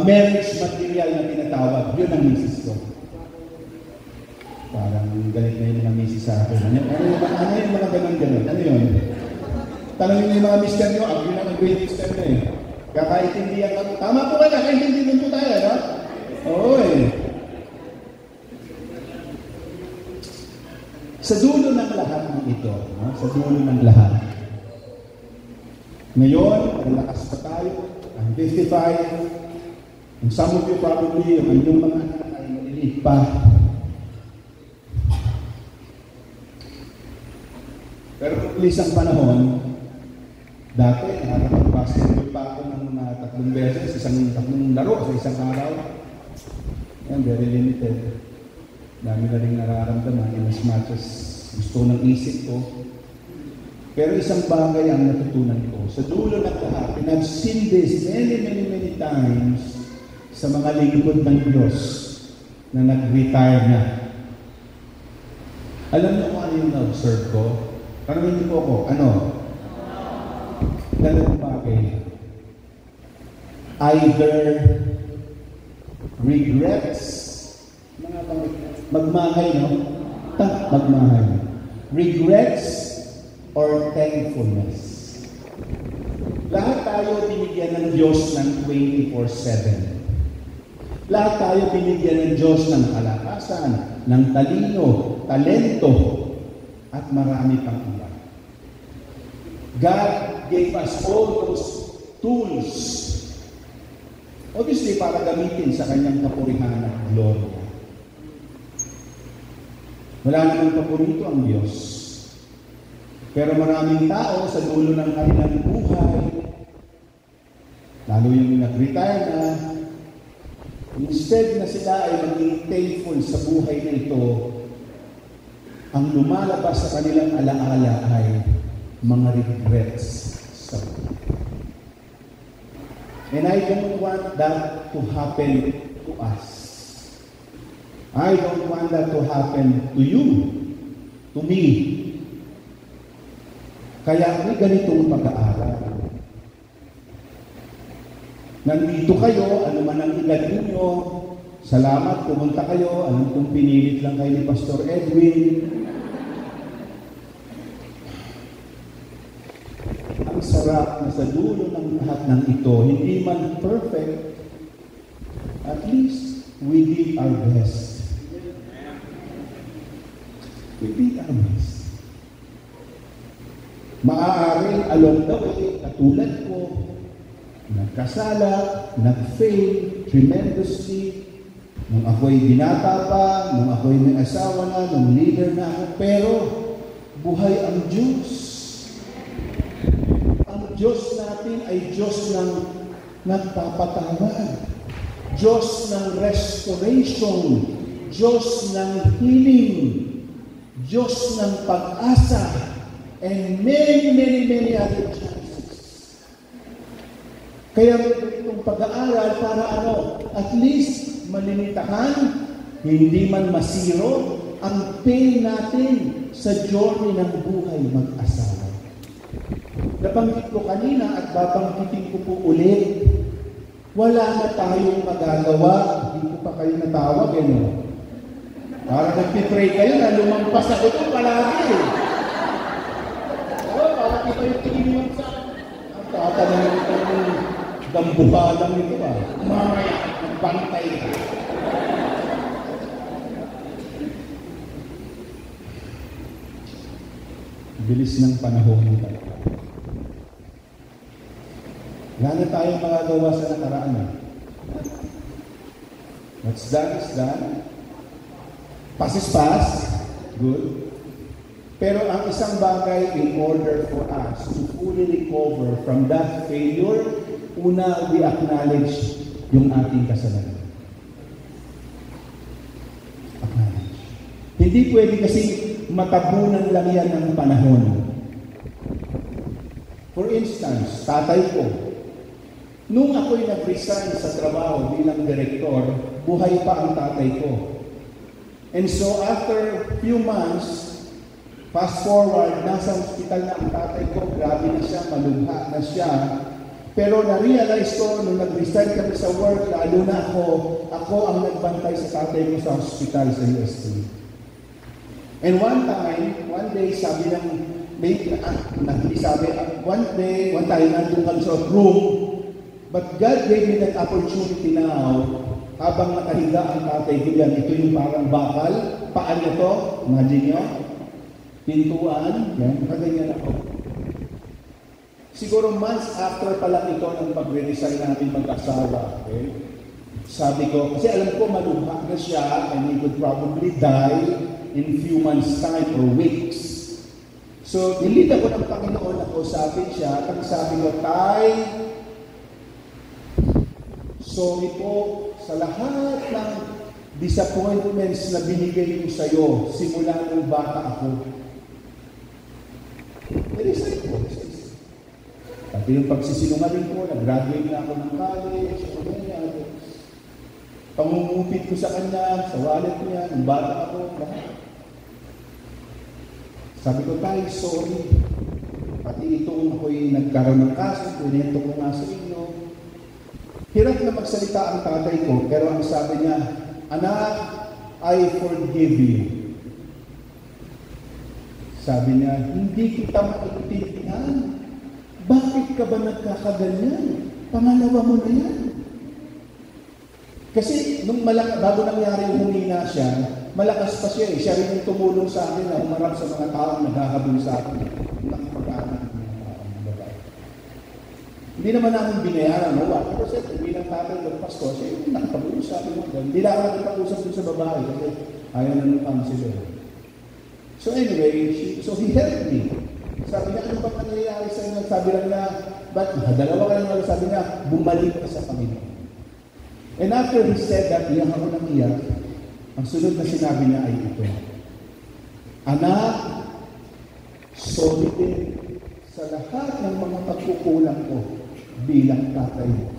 marriage material na tinatawag. Yun ang misis ko. Parang galit na yun ng misis sa akin. Ano yung mga ganun-ganun? Ano yun? Tanongin niyo yung mga mister nyo, yun ang great mister nyo eh. Kakaintindihan ka. Tama po kayo, kakaintindihan po tayo, no? Oo eh. Sa dulo ng lahat ng ito, no? Sa dulo ng lahat. Ngayon, malakas pa tayo. I'm 55. And some of you probably, ang inyong mga anak ay maliliit pa. Pero kung bilis ang panahon, Dati, nakakapag-basketball pa ako ng 3 beses, 3 laro sa isang araw. Yan, very limited. Dami na rin nararamdaman in as much as gusto ng isip ko. Pero isang bagay ang natutunan ko. Sa dulo ng lahat, and I've seen this many times sa mga lingkod ng Diyos na nag-retire na. Alam niyo kung ano yung na-observe ko? Parang hindi po ako, dalawang bagay. Either regrets, magmahay, no? Magmahay. Regrets or thankfulness. Lahat tayo binigyan ng Diyos ng 24/7. Lahat tayo binigyan ng Diyos ng kalakasan, ng talino, talento, at marami pang iba. God gave us all those tools, obviously para gamitin sa kanyang kapurihan at gloria. Wala namang paborito ang Diyos. Pero maraming tao sa dulo ng kanilang buhay, lalo yung nag-retire na, instead na sila ay maging thankful sa buhay na ito, ang lumalabas sa kanilang alaala ay mga regrets sa buhay. And I don't want that to happen to us. I don't want that to happen to you, to me. Kaya may ganitong pag-aaral. Nandito kayo, ano man ang edad ninyo, salamat, pumunta kayo, alam kong pinilit lang kayo ni Pastor Edwin. Ang sarap na sa dulo ng lahat ng ito, hindi man perfect, at least we did our best. We did our best. Maaaring along the way, katulad ko, nagkasala, nag-fail tremendously, nung ako'y binata pa, nung ako'y may asawa na, nung leader na ako, pero buhay ang Diyos. Ang Diyos natin ay Diyos ng nagpapatawad, Diyos ng restoration, Diyos ng healing, Diyos ng pag-asa, and many other chances. Kaya itong pag-aaral para at least malimitahan, hindi man masiro, ang pain natin sa journey ng buhay mag-asawa. Nabanggit ko kanina at babanggitin ko po ulit, wala na tayong magagawa, hindi ko pa kayo natawag, Para nagpipray kayo na lumampas ako ito palagi. Ito yung tingin sa ang tatanong ito yung dambuhalang ito mamaya, nagbantay ka. Bilis ng panahon nito. Wala na tayong magagawa sa nakaraan. What's done is done. Past is past. Good. Pero ang isang bagay, in order for us to fully recover from that failure, una, we acknowledge yung ating kasalanan. Acknowledge. Hindi pwede kasi matabunan lang yan ng panahon. For instance, tatay ko, nung ako'y nag-resign sa trabaho bilang direktor, buhay pa ang tatay ko. And so after few months, fast forward, nasa hospital na ang tatay ko, grabe na siya, malubha na siya. Pero na-realize ko, nung nag-resign kami sa work, lalo na ako ang nagbantay sa tatay ko sa hospital sa UST. And one day, sabi ng one time, nandun kami sa room, but God gave me that opportunity now, habang nakahiga ang tatay ko yan, ito yung parang bakal, paan niya to, imagine nyo, pintuan, yan, nakaganyan ako. Siguro months after pa lang ito ng pag-resign natin mag-asawa, okay? Sabi ko, kasi alam ko malubha na siya and he could probably die in few months time or weeks. So, nilid ako ng Panginoon, ako sabi siya, at ang sabi ko, Tay, sorry po sa lahat ng disappointments na binigay ko sa iyo simula nung bata ako. Resign po. Pati yung pagsisinungaling ko, nag-graduate na ako ng college, pangungupit ko sa kanya, sa wallet niya, nung bata ako, lahat. Sabi ko, Tay, sorry. Pati itong ako'y nagkaroon ng kaso, kunento ko nga sa inyo. Hirap na magsalita ang tatay ko, pero ang sabi niya, Anak, I forgive you. Sabi niya, hindi kita maintindihan. Bakit ka ba nagkakaganyan? Pangalawa mo na yan. Kasi nung bago nangyari yung humina siya, malakas pa siya eh. Siya rin yung tumulong sa akin na humarap sa mga taong naghahabol sa akin. Nakapag-anak ng mga taong babae. Hindi naman namin binayaran, no? Pero siyempre, bilang tatay ng pastor, siya yung nakapag-uusap. Hindi na ako nakapag-usap dun sa babae kasi ayaw na ng counselor. So anyway, he helped me. Sabi niya, ano bang nangyayari sa inyo? Sabi lang na, dalawa ka lang sabi niya, bumalik ka sa Panginoon. And after he said that, iyak ako ng iyak, ang sunod na sinabi niya ay ito, Anak, sorry din sa lahat ng mga pagkukulang ko bilang tatay mo.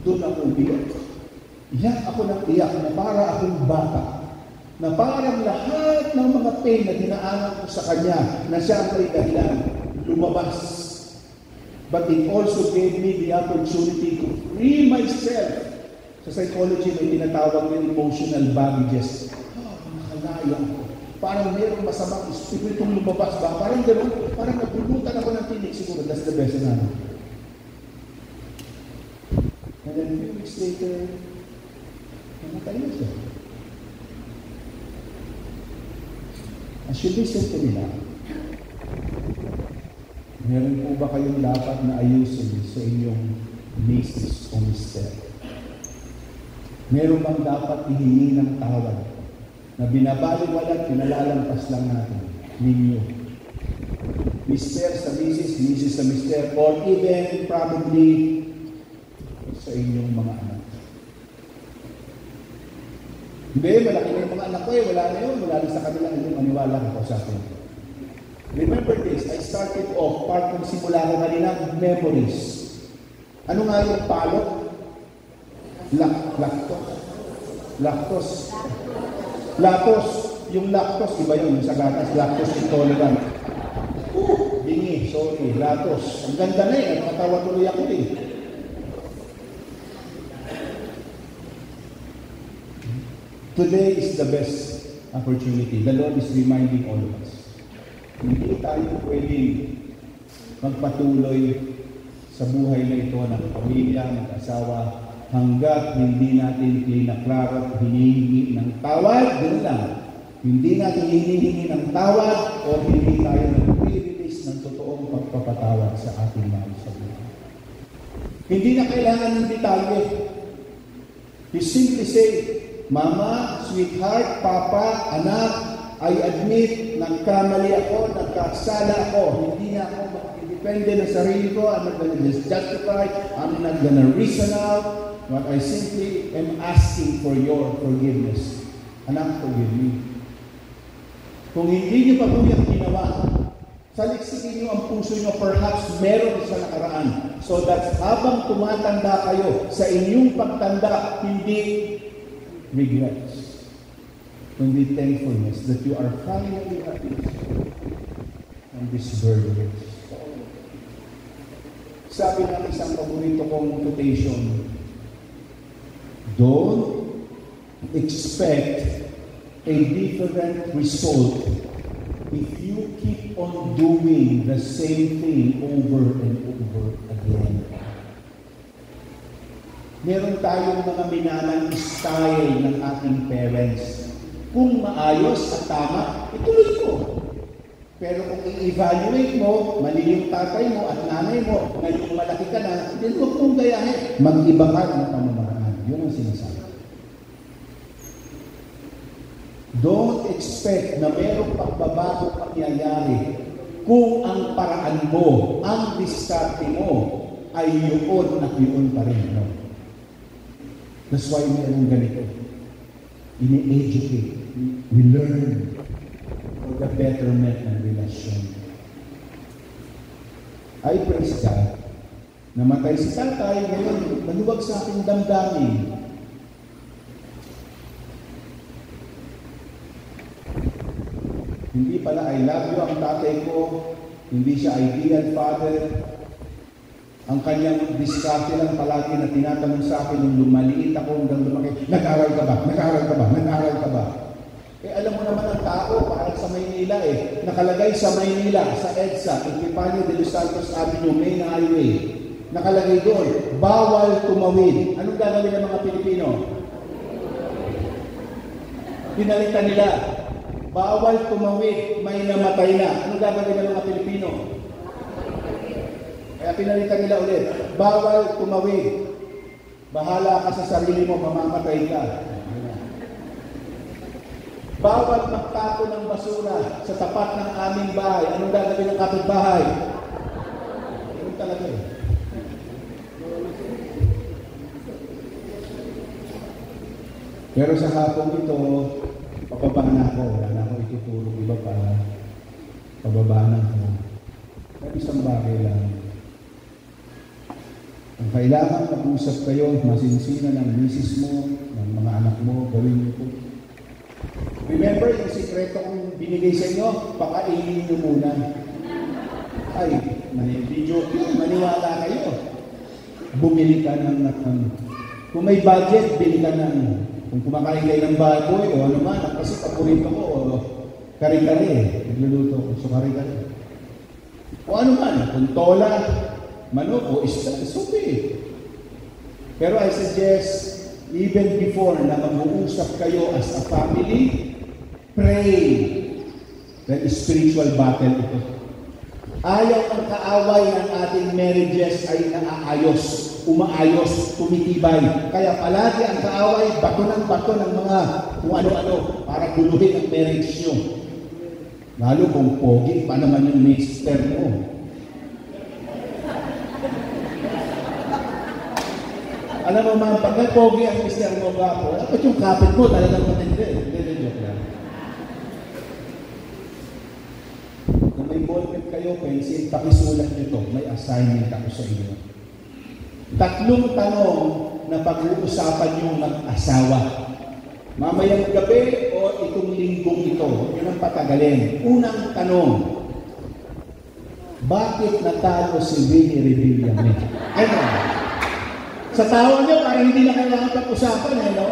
Doon ako umiyak. Iyak ako ng iyak na para akong bata. Na parang lahat ng mga pain na dinaanan ko sa kanya na siya ang may dahilan, lumabas. But it also gave me the opportunity to free myself. Sa psychology, may tinatawag ng emotional baggages. Nakalaya ako. Parang mayroong masamang espiritong lumabas ba? Parang gano'n, parang nagulutan ako ng tinig. Siguro, that's the best na. And then a few weeks later, namatay na siya. As you listen to me now, meron po ba kayong dapat na ayusin sa inyong misis o mister? Meron bang dapat ihingi ng tawad na binabaliwala at pinalalampas lang natin ninyo? Mister sa misis, misis sa mister, or even probably sa inyong mga anak. Hindi, malaki na yung mga anak ko eh. Wala na yun. Wala na sa kanila yung maniwala ko sa akin. Remember this, I started off, part ng simula ko kanina, memories. Ano nga yung palo? Lactose. Yung lactose, iba yun. Yung sa gatas, lactose intolerant. Bingi, sorry, lactose. Ang ganda na eh. Nakatawa tuloy ako eh. Today is the best opportunity. The Lord is reminding all of us. Hindi tayo pwedeng magpatuloy sa buhay na ito ng pamilya, mag-asawa, hanggat hindi natin klinaklaro at hinihingi ng tawad. Doon lang. Hindi natin hinihingi ng tawad o hindi tayo nag-release ng totoong pagpapatawad sa ating mahal sa buhay. Hindi na kailangan ng detalye. You simply say, Mama, sweetheart, Papa, anak, I admit, nagkamali ako, nagkasala ako. Hindi na ako makikidepende ng sarili ko. I'm not gonna just justify. I'm not gonna reason out. But I simply am asking for your forgiveness. Anak, forgive me. Kung hindi niyo pa po yung ginawa, saliksikin niyo ang puso niyo, perhaps meron sa nakaraan. So that habang tumatanda kayo, sa inyong pagtanda, hindi regrets, kundi thankfulness that you are finally happy on this burden. Sabi ng isang paborito kong quotation, don't expect a different result if you keep on doing the same thing over and over again. Meron tayong mga minanang style ng ating parents. Kung maayos at tama, ituloy mo. Pero kung i-evaluate mo, mali yung tatay mo at nanay mo, ngayong malaki ka na, hindi mo kung gayahin, mag-iba ka ng pamamaraan. Yun ang sinasabi. Don't expect na merong pagbabago pangyayari kung ang paraan mo, ang diskarte mo, ay yun at yun pa rin. No? That's why meron ganito. Ini-educate. We learn for the betterment ng relasyon. I praise God. Namatay si tatay, ngayon maluwag sa aking damdamin. Hindi pala I love you ang tatay ko, hindi siya ideal father. Ang kanyang diskarte lang palagi na tinatanong sa akin nung lumaliit ako hanggang lumaki, nag-aral ka ba? Nag-aral ka ba? Nag-aral ka ba? Eh alam mo naman ang tao, parang sa Maynila nakalagay sa Maynila, sa EDSA, Epifanio de los Santos Avenue, Main Highway. Nakalagay doon, bawal tumawid. Anong gagawin ng mga Pilipino? Pinalitan nila, bawal tumawid, may namatay na. Anong gagawin ng mga Pilipino? Kaya pinalitan nila ulit, bawal tumawid. Bahala ka sa sarili mo, mamamatay ka. Bawal magtapo ng basura sa tapat ng aming bahay. Anong gagawin ng kapitbahay? Ganun talaga eh. Pero sa hapon ito, papaba na ako. Wala na ako ituturo iba pa. Pababa na ako. Pero isang bagay lang. Ang kailangan mag-usap kayo, masinsina ng misis mo, ng mga anak mo, gawin niyo po. Remember, yung sikreto kong binigay sa inyo, pakainin niyo muna. Ay, joke yun, maniwala kayo. Bumili ka ng kung may budget, bili ka ng, kung kumakain kayo ng baboy, o ano man, kasi paborito ko, o kare-kare, nagluluto ko, so kare-kare. O ano man, kung tola, manok, o isda, supi. Pero I suggest, even before na mag-uusap kayo as a family, pray. That is spiritual battle ito. Ayaw ang kaaway ng ating marriages ay naaayos, umaayos, tumitibay. Kaya palagi ang kaaway, bato ng mga kung ano-ano para guluhin ang marriage nyo. Lalo kung pogi, pa naman yung mister mo. Alam mo man, pag nagpogi ang mister mo gapo, dapat yung kapit mo talagang matindi. Hindi, joke lang. Kung may ballpen kayo, pencil, pakisulat nyo ito. May assignment ako sa inyo. 3 tanong na pag-uusapan yung mag-asawa. Mamayang gabi o itong linggong ito. Yun ang patagalin. Unang tanong, bakit natalo si Winnie Revillame? Ano? Sa tawa niyo, parang hindi na kailangan pag-usapan, no?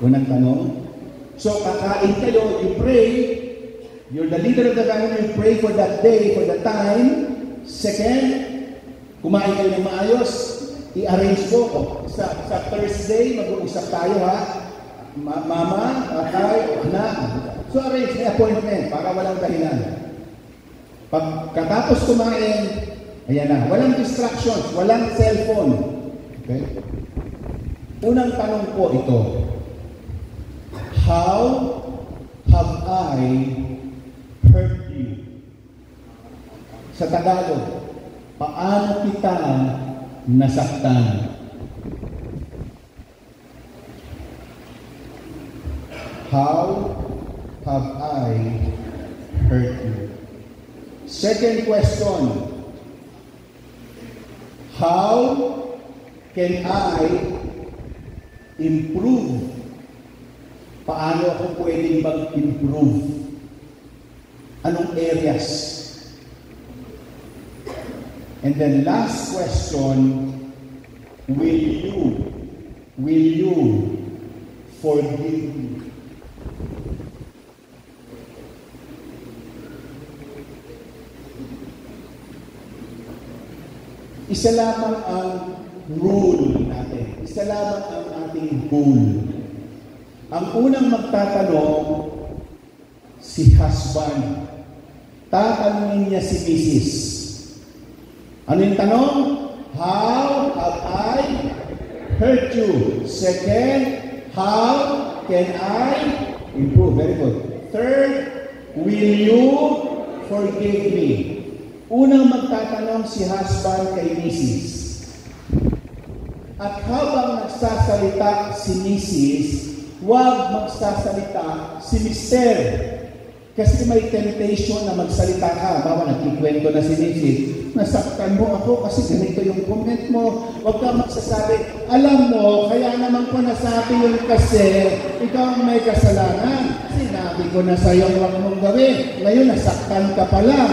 Unang tanong. So, kakain kayo, you pray, you're the leader of the family, you pray for that day, for that time. Second, kumain kayo ng maayos, i-arrange ko. Sa Thursday, mag-uusap tayo, ha? Mama, tatay, anak. So, arrange, may appointment, para walang dahilan. Pagkatapos kumain, ayan na, walang distractions, walang cellphone. Okay? Unang tanong ko ito, how have I hurt you? Sa Tagalog, paano kita nasaktan? How have I hurt you? Second question, how can I improve? Paano ako pwedeng mag-improve? Anong areas? And then last question, will you forgive me? Isa lamang ang rule natin. Isa lamang ang ating goal. Ang unang magtatanong, si husband. Tatanungin niya si Mrs. Ano yung tanong? How have I hurt you? Second, how can I improve? Very good. Third, will you forgive me? Unang magtatanong si husband kay Mrs. At habang nagsasalita si Mrs., huwag magsasalita si Mr. Kasi may temptation na magsalita ka. Bawa, nagkikwento na si Mrs. Nasaktan mo ako kasi ganito yung comment mo. Huwag ka magsasabi, alam mo, kaya naman ko nasabi yun kasi ikaw ang may kasalanan. Sinabi ko na sa'yo huwag mong gawin. Ngayon, nasaktan ka pa lang.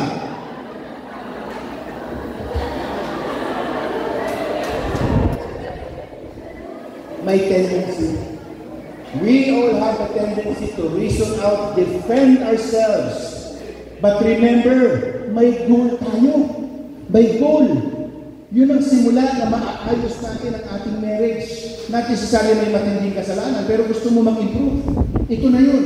May tendency. We all have a tendency to reason out, defend ourselves. But remember, may goal tayo. May goal. Yun ang simula na maaayos natin ang ating marriage. Not necessarily may matinding kasalanan, pero gusto mo mag-improve. Ito na yun.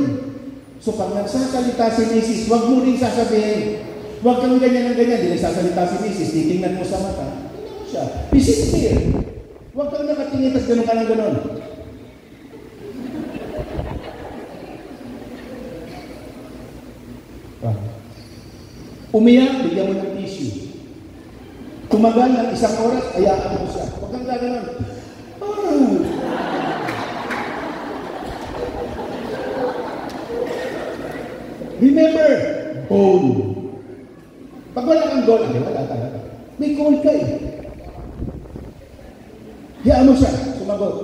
So pag nagsasalita si Mrs., huwag mo rin sasabihin, huwag kang ganyan ng ganyan. Hindi nagsasalita si Mrs., titingnan mo sa mata. Tingnan mo siya. Be sincere. Huwag kang nakatingin at gano'n ka ng gano'n. Umiyak, bigyan mo ng tissue. Tumagal ng 1 oras, ayaan mo siya. Huwag kang gano'n. Remember, goal. Pag wala kang goal, wala talaga. May goal ka eh. Hayaan mo siya, sumagot.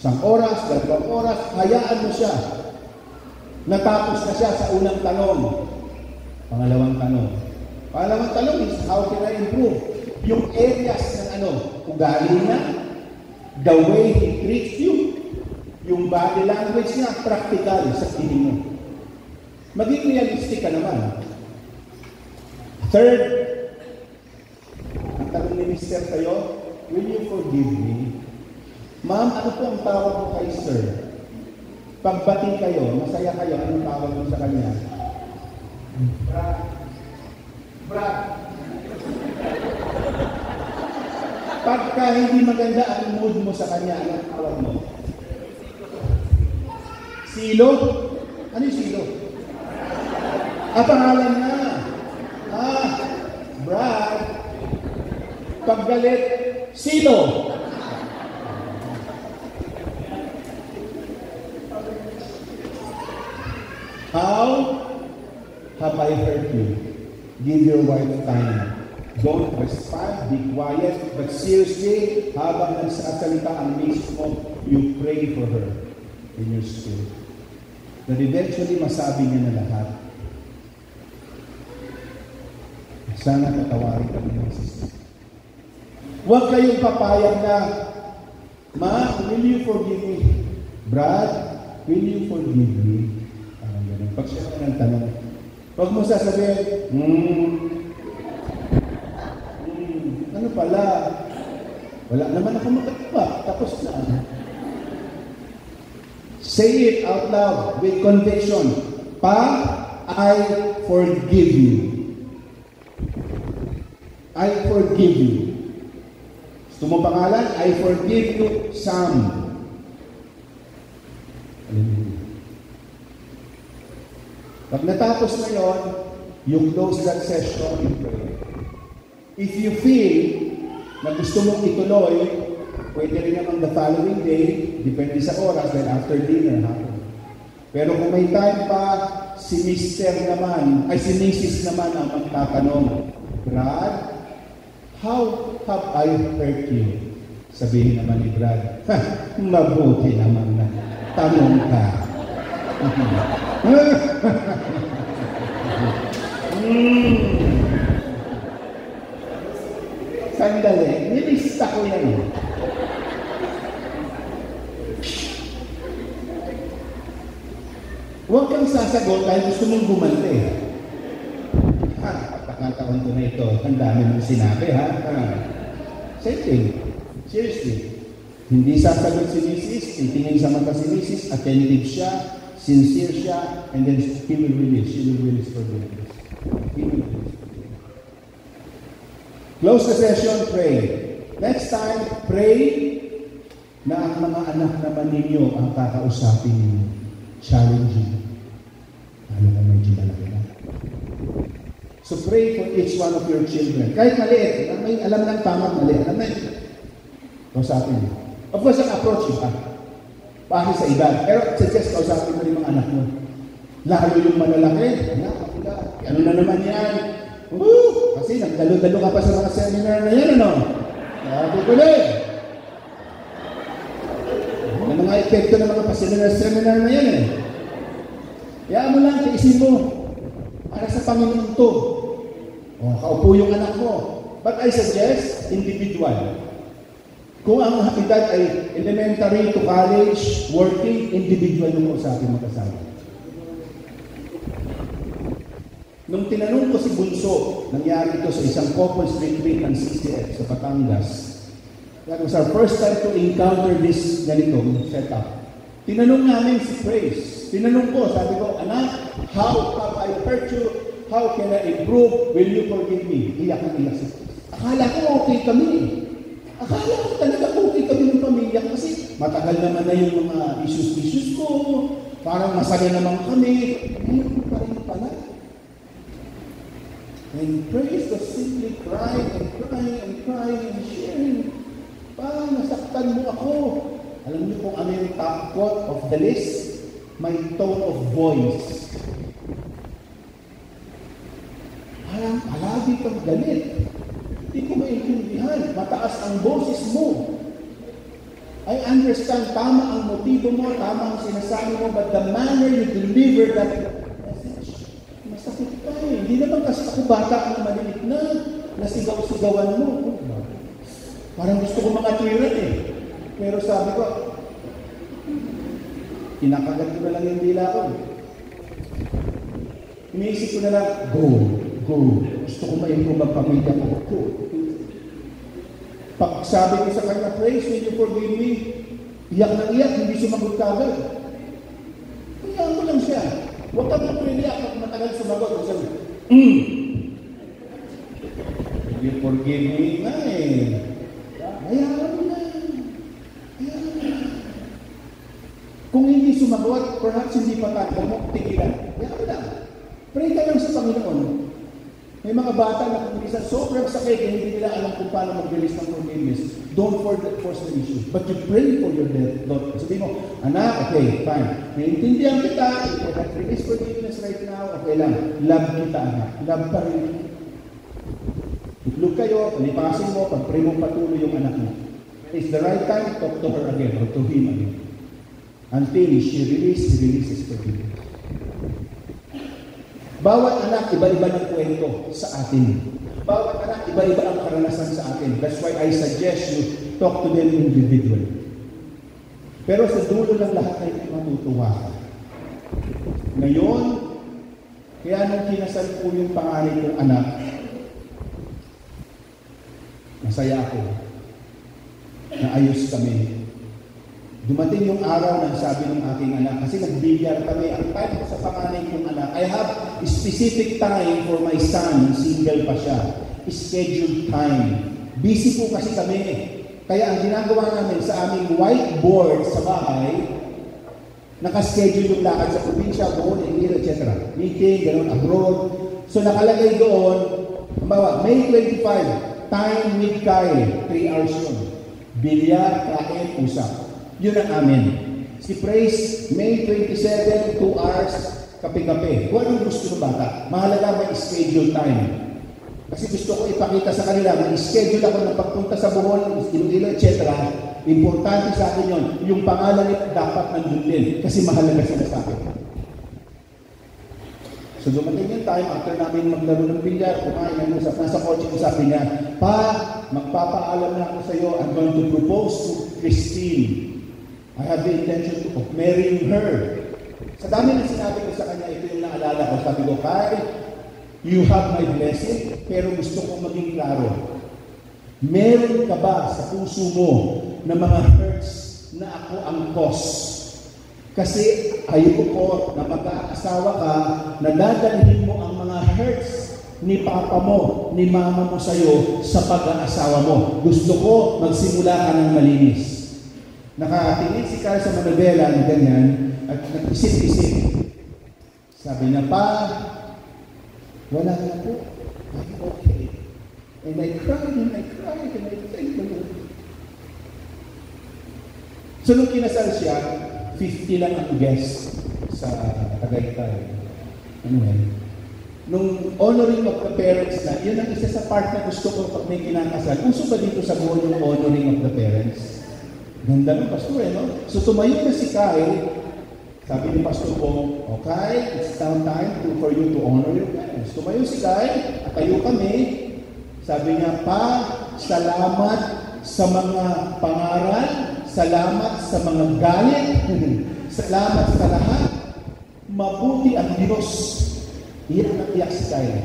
1 oras, 2 oras, hayaan mo siya. Natapos na siya sa unang tanong. Pangalawang tanong is, how can I improve? Yung areas ng ugali niya, the way he treats you, yung body language niya, practical sa tingin mo. Maging realistic ka naman. Third, ang tanong ni Mr. Tayo, will you forgive me? Ma'am, ano po ang tawag mo kay sir? Pagbating kayo, masaya kayo, anong tawag mo sa kanya? Brad. Pagka hindi maganda ang mood mo sa kanya, anong tawag mo? Silo? Ano yung silo? Pangalan na. Brad. Paggalit, silo. How have I hurt you? Give your wife time. Don't respond, be quiet. But seriously, habang nagsasalita ang misis mo, you pray for her in your spirit. That eventually masabi niya na lahat. Sana tatawarin ka ng misis. Huwag kayong papayag na, Ma, will you forgive me? Brad, will you forgive me? Pag siya ka ng tanong, huwag mo sasabihin, ano pala? Wala naman ako makatawa. Tapos na. Say it out loud with conviction. Pa, I forgive you. I forgive you. Gusto mo pangalan? I forgive you, Sam. Pag natapos na yon, you close that session in prayer. If you feel na gusto mong ituloy, pwede rin naman the following day, depende sa oras, then after dinner, hapon. Pero kung may time pa, si Mrs. naman ang magtatanong, Brad, how have I hurt you? Sabihin naman ni Brad, mabuti naman na tanong ka. Sandali, nilista ko yan. Huwag kang sasagot dahil gusto mong gumante. Pagkakataon ko na ito, ang dami mong sinabi, ha? Same thing. Seriously. Hindi sasagot si Mrs., titingin sa mata si Mrs., attentive siya, sincere siya, and then she will release forgiveness. He will release forgiveness. Close the session, pray. Next time, pray na ang mga anak naman ninyo ang kakausapin ninyo. Challenging. Lalo na medyo malaki na. So pray for each one of your children. Kahit maliit, may alam lang tama mali. Alam na yun. Kausapin mo. Of course, ang approach yun, base sa edad. Pero suggest kausapin mo rin mga anak mo. Lalo yung malalaki. Ano na naman yan? Kasi nagdalo-dalo ka pa sa mga seminar na yan, ano? Sabi ko na eh. Ang mga epekto ng mga seminar na yan eh. Kaya mo lang, tiisin mo. Para sa Panginoon to. O, kaupo yung anak mo. But I suggest, individual. Kung ang edad ay elementary to college, working, individual yung sa ating magkasama. Nung tinanong ko si Bunso, nangyari ito sa isang couples retreat ng CCF sa Batangas. That was our first time to encounter this ganitong setup. Tinanong namin si Praise. Tinanong ko, sabi ko, anak, how have I hurt you? How can I improve? Will you forgive me? Iyak na iyak siya. Akala ko okay kami. Akala ko talaga okay kami ng pamilya kasi matagal naman na yung mga issues ko. Parang masaya naman kami. Ngayon pa rin pala. And Praise was simply crying and crying and crying and sharing. Nasaktan mo ako. Alam niyo kung ano yung top quote of the list? My tone of voice. Parang palagi kang galit. Hindi ko maintindihan. Mataas ang boses mo. I understand, tama ang motibo mo, tama ang sinasabi mo, but the manner you deliver that message, masakit pa eh. Hindi naman kasi ako bata ang maliit na nasigaw-sigawan mo. Parang gusto ko mga twiran eh. Pero sabi ko, kinakagat ko na lang yung dila ko. Iniisip ko na lang, go. Gusto ko ma-improve ang pamilya ko. Go. Pag sabi ko sa kanya, Praise, will you forgive me? Iyak na iyak, hindi sumagot kagad. Kaya mo lang siya. Huwag ka mag-iyak pag matagal sumagot. Sabi, will you forgive me? Hayaan mo na. Kung hindi sumagot, perhaps hindi pa tayo mo, tigilan. Hayaan mo na. Pray ka lang sa Panginoon. May mga bata na kung isa sobrang sakit, hindi nila alam kung paano mag-release ng forgiveness. Don't force the issue. But you pray for your daughter. Sabi mo, anak, okay, fine. Naiintindihan kita, if I have release forgiveness right now, okay lang. Love kita, anak. Love pa rin. Itlog kayo, palipasin mo, pag-pray mo patuloy yung anak mo. It's the right time, talk to her again, or to him again. Until she releases forgiveness. Bawat anak, iba-iba ng kwento sa atin. Bawat anak, iba-iba ang karanasan sa atin. That's why I suggest you talk to them individually. Pero sa dulo ng lahat ay matutuwa ka. Ngayon, kaya nung kinasal ko yung pangalan kong anak, masaya ako na ayos kami. Dumating yung araw na sabi ng aking anak, kasi nagbilyar kami, ang time ko sa panganay kong anak, I have a specific time for my son, single pa siya, scheduled time. Busy po kasi kami. Kaya ang ginagawa namin sa aming whiteboard sa bahay, nakaschedule yung lakad sa probinsya, Bohol, Iloilo, etc. Meeting, gano'n, abroad. So nakalagay doon, halimbawa, May 25, time with Kyle, 3 hours yun. Bilyar, kain, usap. Yun ang amin. Si Praise, May 27, 2 hours, kape-kape. Kung anong gusto ng bata, mahalaga may schedule time. Kasi gusto ko ipakita sa kanila, may schedule ako ng pagpunta sa Bohol, Iloilo, etc. Importante sa akin yun. Yung pangalan nito dapat nandun din. Kasi mahalaga sila sa akin. So dumating yung time, after namin maglaro ng bilyar, kumain ng usap, nasa kotse ko sabi niya, Pa, magpapaalam na ako sa iyo, I'm going to propose to Christine. I have the intention of marrying her. Sa dami na sinabi ko sa kanya, ito yung naalala ko. Sabi ko, Kyle, you have my blessing, pero gusto kong maging klaro. Meron ka ba sa puso mo na mga hurts na ako ang cause? Kasi ayoko ko na mag-aasawa ka, na dadalhin mo ang mga hurts ni papa mo, ni mama mo sa'yo sa pag-aasawa mo. Gusto ko magsimula ka ng malinis. Nakatingin si Carl sa manobela na ganyan at nag-isip-isip. Sabi niya, pa, wala na po. I'm okay. And I cried and I cried and I thanked the Lord. So nung kinasal siya, 50 lang ang guest sa Tagaytay. Anyway, nung honoring of the parents na, yun ang isa sa part na gusto ko pag may kinakasal. Uso ba dito sa buhay yung honoring of the parents? Ganda ng pastor, no? So tumayo na si Kyle, sabi ni pastor po, okay, it's now time for you to honor your parents. Tumayo si Kyle, at tayo kami, sabi niya, pa, salamat sa mga pangaral, salamat sa mga galit, salamat sa lahat, mabuti ang Diyos. Iyak na iyak si Kyle.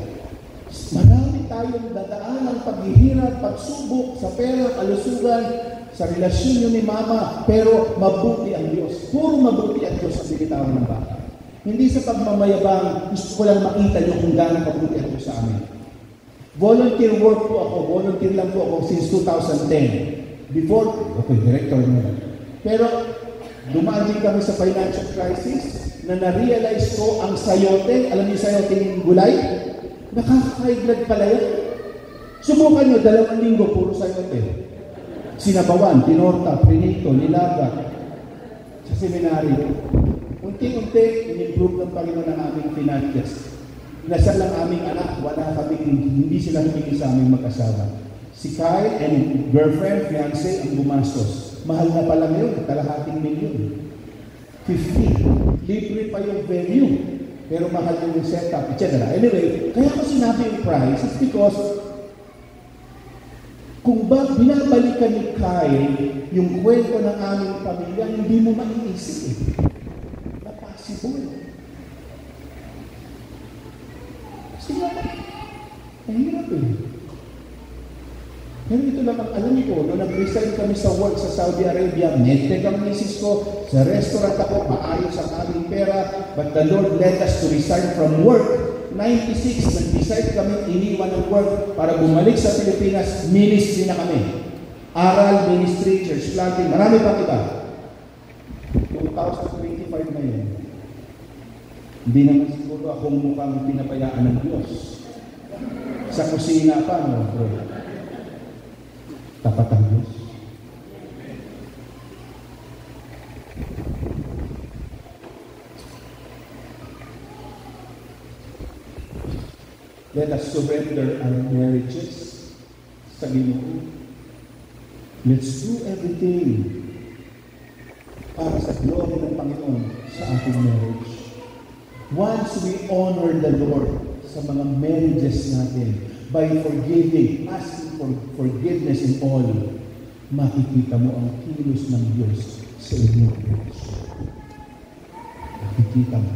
Marami tayong dadaan ng paghihirap, pagsubok sa pera, kalusugan, sa relasyon niyo ni Mama, pero mabuti ang Diyos. Puro mabuti ang Diyos sa binitawan ng bata. Hindi sa pagmamayabang, gusto ko lang makita niyo kung gaano mabuti ang Diyos sa amin. Volunteer work po ako, volunteer lang po ako since 2010. Before, okay, director na. Pero, dumaan din kami sa financial crisis na na-realize ko ang sayote, alam niyo sayote yung gulay? Nakaka-high pala yan. Subukan niyo, 2 linggo, puro sayote. Sinabawan, tinorta, prinito, nilaga sa seminary. Unti-unti, in-improve ng Panginoon ang aming finances. Nasal lang aming anak, wala kami, hindi sila humingin sa aming mag-asawa. Si Kyle and girlfriend, fiancé, ang gumastos. Mahal na pala ngayon, $250,000. 50. Libre pa yung venue. Pero mahal yung setup, etc. Anyway, kaya ko sinabi yung price is because kung ba binabalikan ni Kyle yung kwento ng aming pamilya, hindi mo maiisip na possible. Kasi nga, mahirap eh. Pero ito lang ang alam ko, nung nag-resign kami sa work sa Saudi Arabia, neteg ang misis ko, sa restaurant ako, maayos ang aming pera, but the Lord led us to resign from work. 96, nag-decide kami iniwan ng work para bumalik sa Pilipinas, ministry na kami. Aral, ministry, church planting, marami pang iba. 2025 na yun. Hindi naman siguro akong mukhang pinapayaan ng Diyos. Sa kusina pa, no? Bro. Tapat ang Diyos. Let us surrender our marriages sa Ginoo. Let's do everything para sa glory ng Panginoon sa ating marriage. Once we honor the Lord sa mga marriages natin by forgiving, asking for forgiveness in all, makikita mo ang kilos ng Diyos sa inyong marriage. Makikita mo.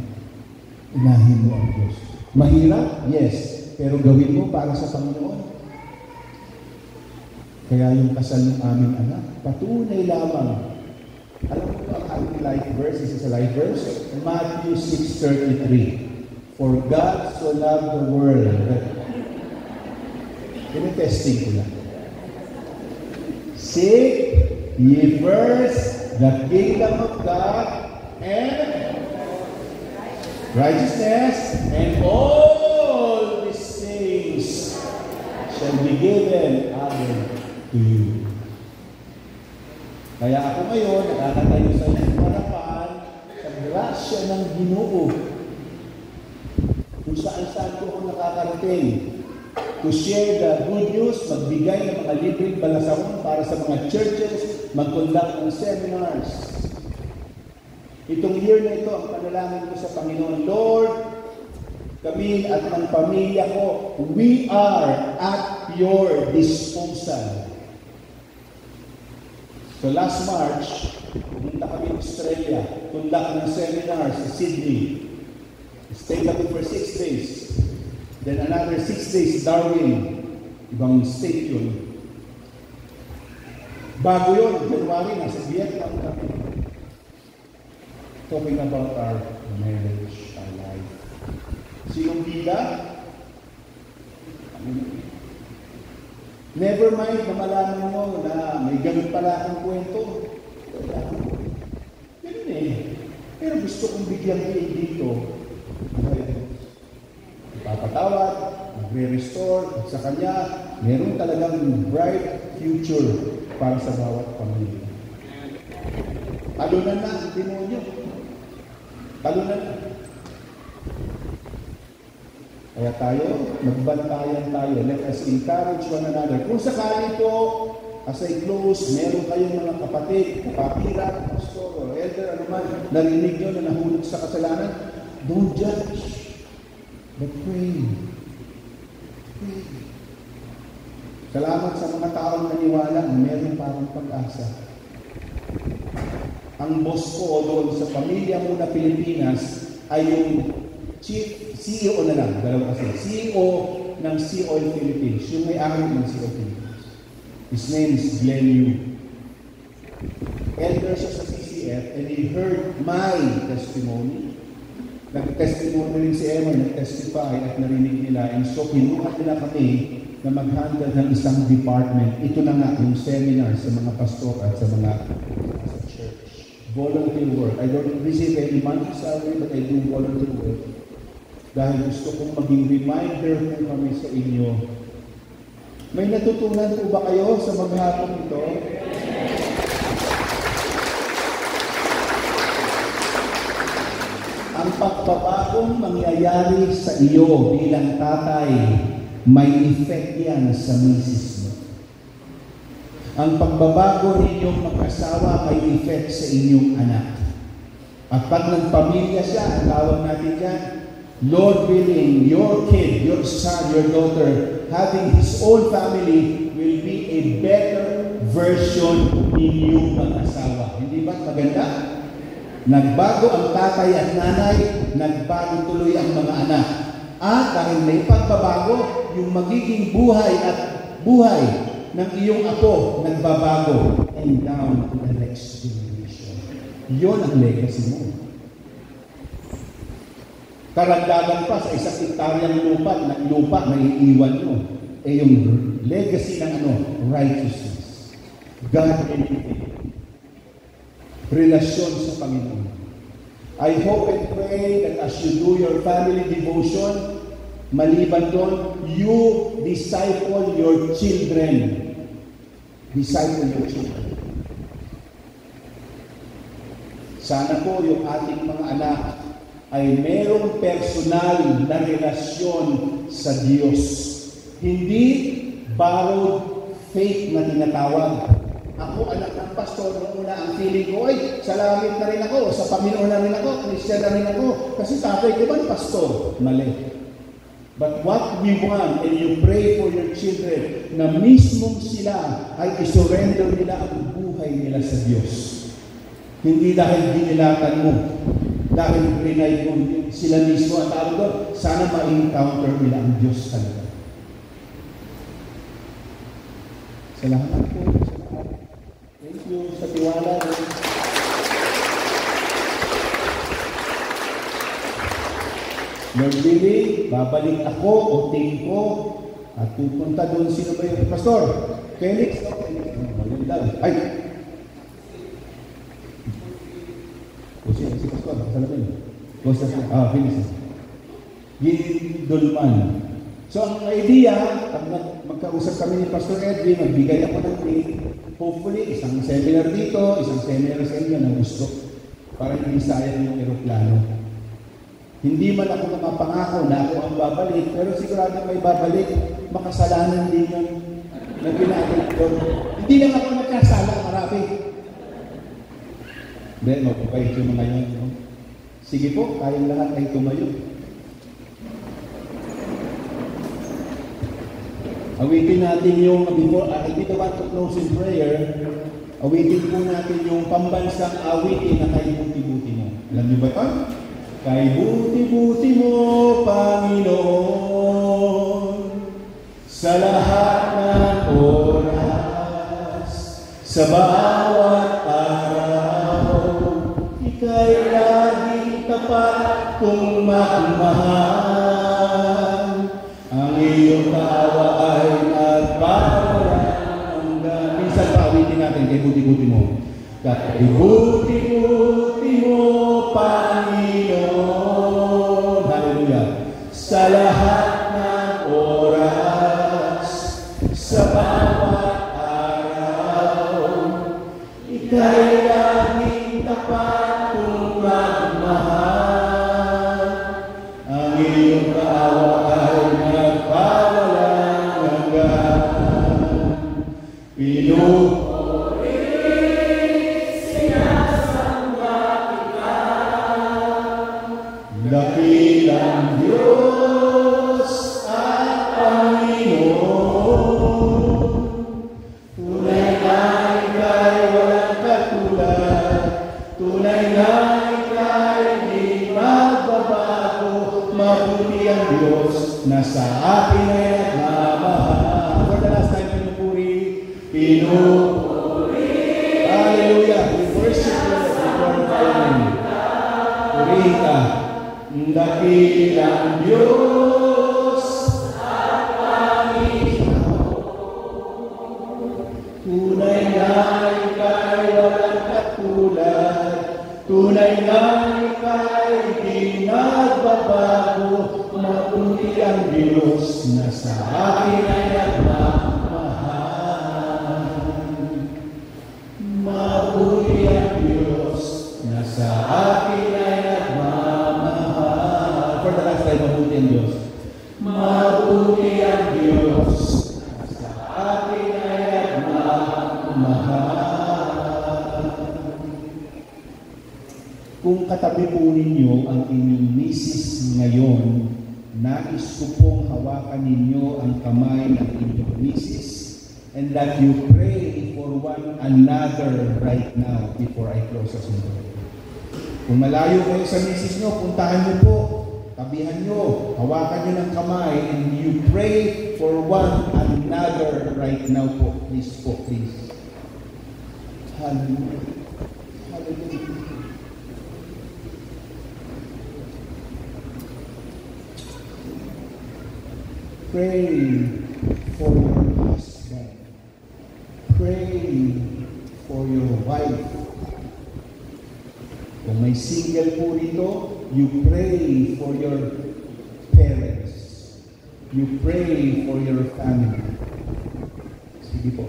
Inahin mo ang Diyos. Mahirap? Yes. Pero gawin mo para sa Panginoon. Kaya yung kasal ng aming anak, patunay lamang. Alam mo ang aming life verse? Isa sa life verse? Matthew 6:33. For God so loved the world. Tinitesting ko lang. Seek ye first the kingdom of God and righteousness, and all these things shall be given added to you. Kaya ako ngayon, nakakatayo sa inyong harapan sa grasya ng Ginoo. Kung saan-saan ko ako nakakarating. To share the good news, magbigay ng mga libreng balasahon para sa mga churches, mag-conduct ng seminars. Itong year na ito, ang panalangin ko sa Panginoon, Lord, kami at ang pamilya ko, we are at your disposal. So last March, pumunta kami sa Australia, conduct ng seminar sa Sydney. Stay kami for 6 days. Then another 6 days sa Darwin, ibang state yun. Bago yun, January, nasa Vietnam kami. Talking about our marriage, our life. Sinong bida? Never mind na malaman mo na may ganun pala akong kwento. Ganun eh. Pero gusto kong bigyan kayo dito buhay ng Diyos. Ipapatawad, magre-restore, at sa Kanya, meron talagang bright future para sa bawat pamilya. Talunan na ang demonyo. Talunan na. Kaya tayo, magbantayan tayo. Let us encourage one another. Kung sakali po, as I close, meron kayong mga kapatid, kapatira, pastor, or elder, anuman, narinig nyo na nahulog sa kasalanan, don't judge, but pray. Pray. Salamat sa mga taong naniwala na meron parang pag-asa. Ang boss ko doon sa Pamilya Muna Pilipinas ay yung CEO na lang, dalawa kasi. CEO ng Sea Oil Philippines, yung may-ari ng Sea Oil Philippines. His name is Glenn Yu. Elder siya sa CCF and he heard my testimony. Nag-testimony rin si Emma, nag-testify at narinig nila. And so, kinuha nila kami na mag-handle ng isang department. Ito na nga, yung seminar sa mga pastor at sa mga sa church. Volunteer work. I don't receive any money salary, but I do volunteer work. Dahil gusto kong maging reminder po kami sa inyo. May natutunan po ba kayo sa maghapon ito? Ang pagbabagong mangyayari sa iyo bilang tatay, may effect yan sa misis mo. Ang pagbabago ninyong mag-asawa may effect sa inyong anak. At pag nagpamilya siya, ang tawag natin dyan, Lord willing, your kid, your son, your daughter, having his own family will be a better version ninyong mag-asawa. Hindi ba maganda? Nagbago ang tatay at nanay, nagbago tuloy ang mga anak. At dahil may pagbabago, yung magiging buhay at buhay ng iyong apo nagbabago and down to the next generation. Yun ang legacy mo. Karagdagan pa sa isang hektaryang lupa na iiwan mo. Yung legacy ng righteousness. God anything. Relasyon sa Panginoon. I hope and pray that as you do your family devotion, maliban doon, you disciple your children. Disciple your children. Sana po yung ating mga anak ay merong personal na relasyon sa Diyos. Hindi borrowed faith na tinatawag. Ako, anak ng pastor, nung una ang feeling ko, ay, sa langit na rin ako, sa Panginoon na rin ako, Christian na rin ako, kasi tatay ko ba pastor? Mali. But what we want, and you pray for your children, na mismong sila ay isurrender nila ang buhay nila sa Diyos. Hindi dahil dinilatan mo, dahil rinay mo sila mismo at tawag doon, sana ma-encounter nila ang Diyos talaga. Salamat po. Thank you sa tiwala. Lord willing, babalik ako o team ko at pupunta doon. Sino ba yung pastor? Felix? Maganda. Ay! O si pastor, salamin. Felix. Gindulman. So ang idea, pag magkausap kami ni Pastor Edwin, magbigay ako ng link, hopefully, isang seminar dito, isang seminar sa inyo na gusto para hindi sayang yung eroplano. Hindi man ako makapangako na ako ang babalik, pero sigurado may babalik, makasalanan din yun na ginagawa ko. Hindi lang ako nagkasala, marami. Then, magpapait yung mga yun. No? Sige po, kayong lahat ay tumayo. Awitin natin yung, before, dito ba to close in prayer, awitin po natin yung pambansang awitin na kay buti-buti mo. Alam niyo ba ito? Kay buti-buti mo, Panginoon, sa lahat ng oras, sa bawat araw, ika'y laging tapat kung mahal. Ang iyong tawa ay nagpapalaan hanggang. Minsan paawitin natin kay buti-buti mo. Kay buti-buti mo, Panginoon, sa lahat ng oras, sa bawat araw. Ika'y laging tapat kung magmahal. Ang iyong awa ay nagpawalang hanggan. Pinupuri, sinasamba kita. Dakilang Diyos at Panginoon. Tunay na ika'y walang katulad. Tunay na ika'y di magbabago. Mabuti ang Diyos na sa akin ay nagmamahal. For the last time, pinupuri. Hallelujah. We worship you, Lord. Purihin ka. Dakilang Diyos at Panginoon. Tunay na ika'y walang katulad. Tunay na ika'y di nagbabago. Mabuti ang Diyos na sa akin ay nagmamahal. Mabuti ang Diyos na sa akin ay nagmamahal. For the last time, mabuti ang Diyos. Mabuti ang Diyos na sa akin ay nagmamahal. Kung katabi po ninyo ang inyong misis ngayon, nais ko pong hawakan ninyo ang kamay ng inyong misis and that you pray for one another right now before I close us in prayer. Kung malayo kayo sa misis nyo, puntahan nyo po, tabihan nyo, hawakan nyo ng kamay, and you pray for one another right now po. Please po, please. Hallelujah. Hallelujah. Pray for your husband. Pray for your wife. Kung may single po rito, you pray for your parents. You pray for your family. Sige po.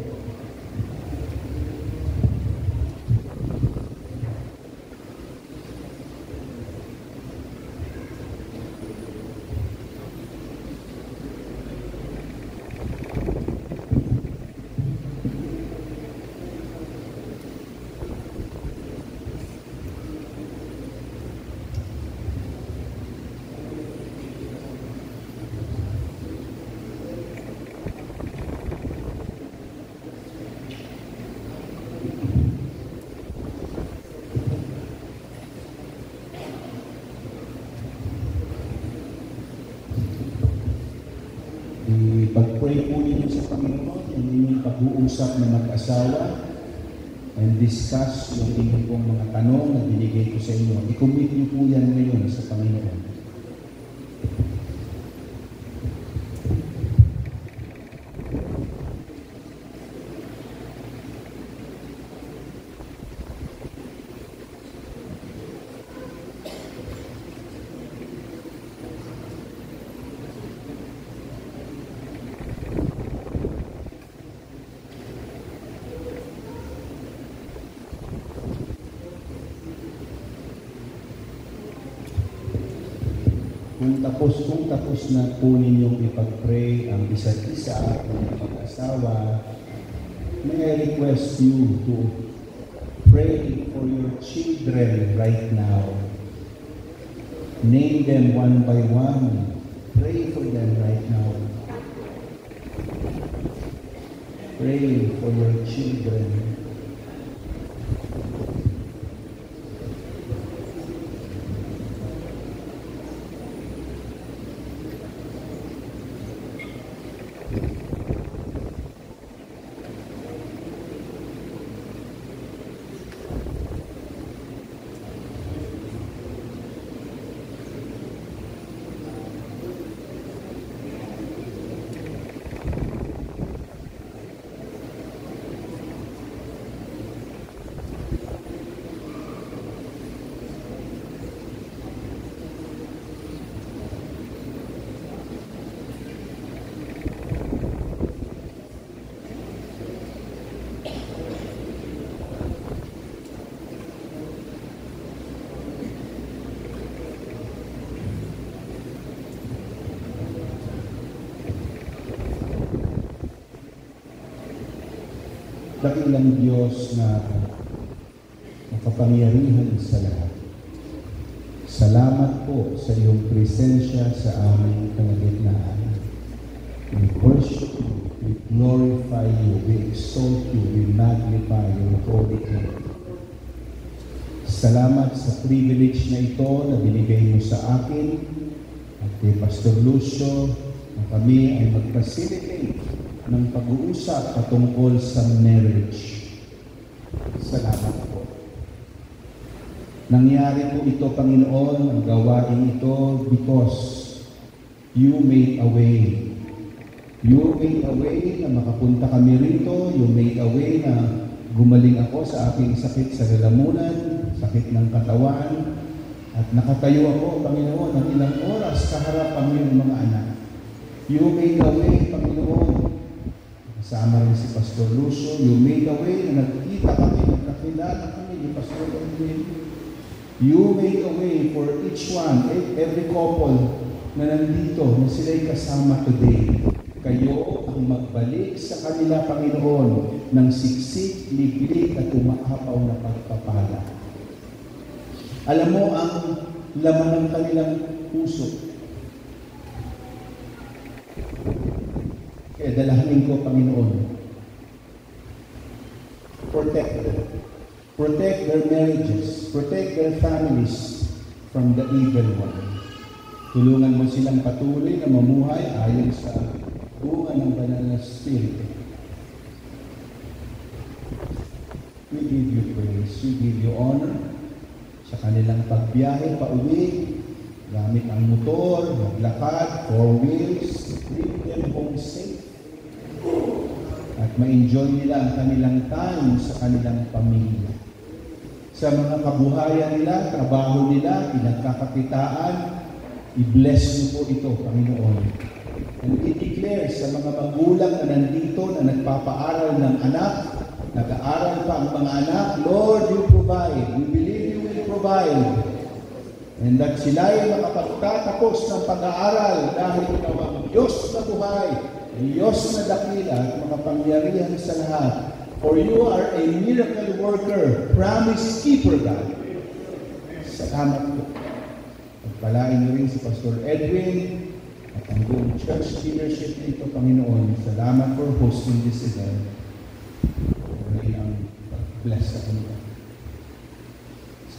Pag-pray po ninyo sa Panginoon, yung inyong pag-uusap na mag-asawa, and discuss yung inyong pong mga tanong na binigay ko sa inyo. I-commit niyo po yan ngayon sa Panginoon. Kung tapos na po ninyong ipag-pray ang isa't isa ng mag-asawa, may I request you to pray for your children right now. Name them one by one. Pray for them right now. Pray for your children. dakilang Diyos na makapangyarihan sa lahat. Salamat po sa iyong presensya sa aming kalagitnaan. We worship you, we glorify you, we exalt you, we magnify your holy name. Salamat sa privilege na ito na binigay mo sa akin at kay Pastor Lucio na kami ay mag-facilitate ng pag-uusap patungkol sa marriage. Salamat po. Nangyari po ito, Panginoon, ang gawain ito because you made a way. You made a way na makapunta kami rito. You made a way na gumaling ako sa aking sakit sa lalamunan, sakit ng katawan, at nakatayo ako, Panginoon, ng ilang oras kaharap ang iyong mga anak. You made a way, Panginoon. Kasama rin si Pastor Lucio. You made a way na nagkita kami, nagkakilala kami ni Pastor Edwin. You made a way for each one, every couple na nandito, na sila'y kasama today. Kayo ang magbalik sa kanila, Panginoon, ng siksik, liglig at umaapaw na pagpapala. Alam mo ang laman ng kanilang puso. Kaya dalahanin ko, Panginoon, protect them. Protect their marriages. Protect their families from the evil one. Tulungan mo silang patuloy na mamuhay ayon sa bunga ng banal na Espiritu. We give you praise. We give you honor sa kanilang pagbiyahe, pauwi, gamit ang motor, maglakad, 4 wheels, bring them home safe. At ma-enjoy nila ang kanilang time sa kanilang pamilya. Sa mga kabuhayan nila, trabaho nila, pinagkakakitaan, i-bless niyo po ito, Panginoon. And i-declare sa mga magulang na nandito na nagpapaaral ng anak, nag-aaral pa ang mga anak, Lord, you provide. We believe you will provide. And that sila ay makapagtatapos ng pag-aaral dahil ikaw ang Diyos na buhay, Diyos na dakila at makapangyarihan sa lahat. For you are a miracle worker, promise keeper, God. Salamat po. Pagpalain niyo rin si Pastor Edwin at ang buong church leadership nito, Panginoon. Salamat for hosting this event. Pagpalain ang bless sa kanila.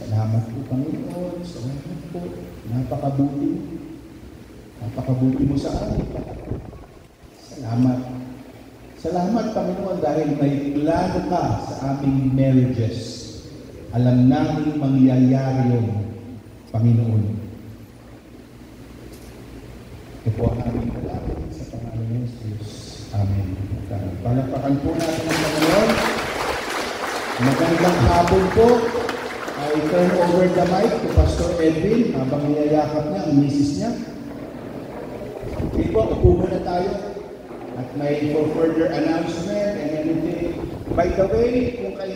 Salamat po, Panginoon. Salamat po. Napakabuti. Napakabuti mo sa amin. Salamat. Salamat, Panginoon, dahil may plano ka sa aming marriages. Alam namin mangyayari yun, Panginoon. Ito po ang aming dalangin sa pangalan ng Jesus. Amen. Palakpakan po natin ang Panginoon. Magandang hapon po. I turn over the mic to Pastor Edwin habang niyayakap niya ang misis niya. Okay po, upo muna tayo. At may for further announcement and anything. By the way, kung kayo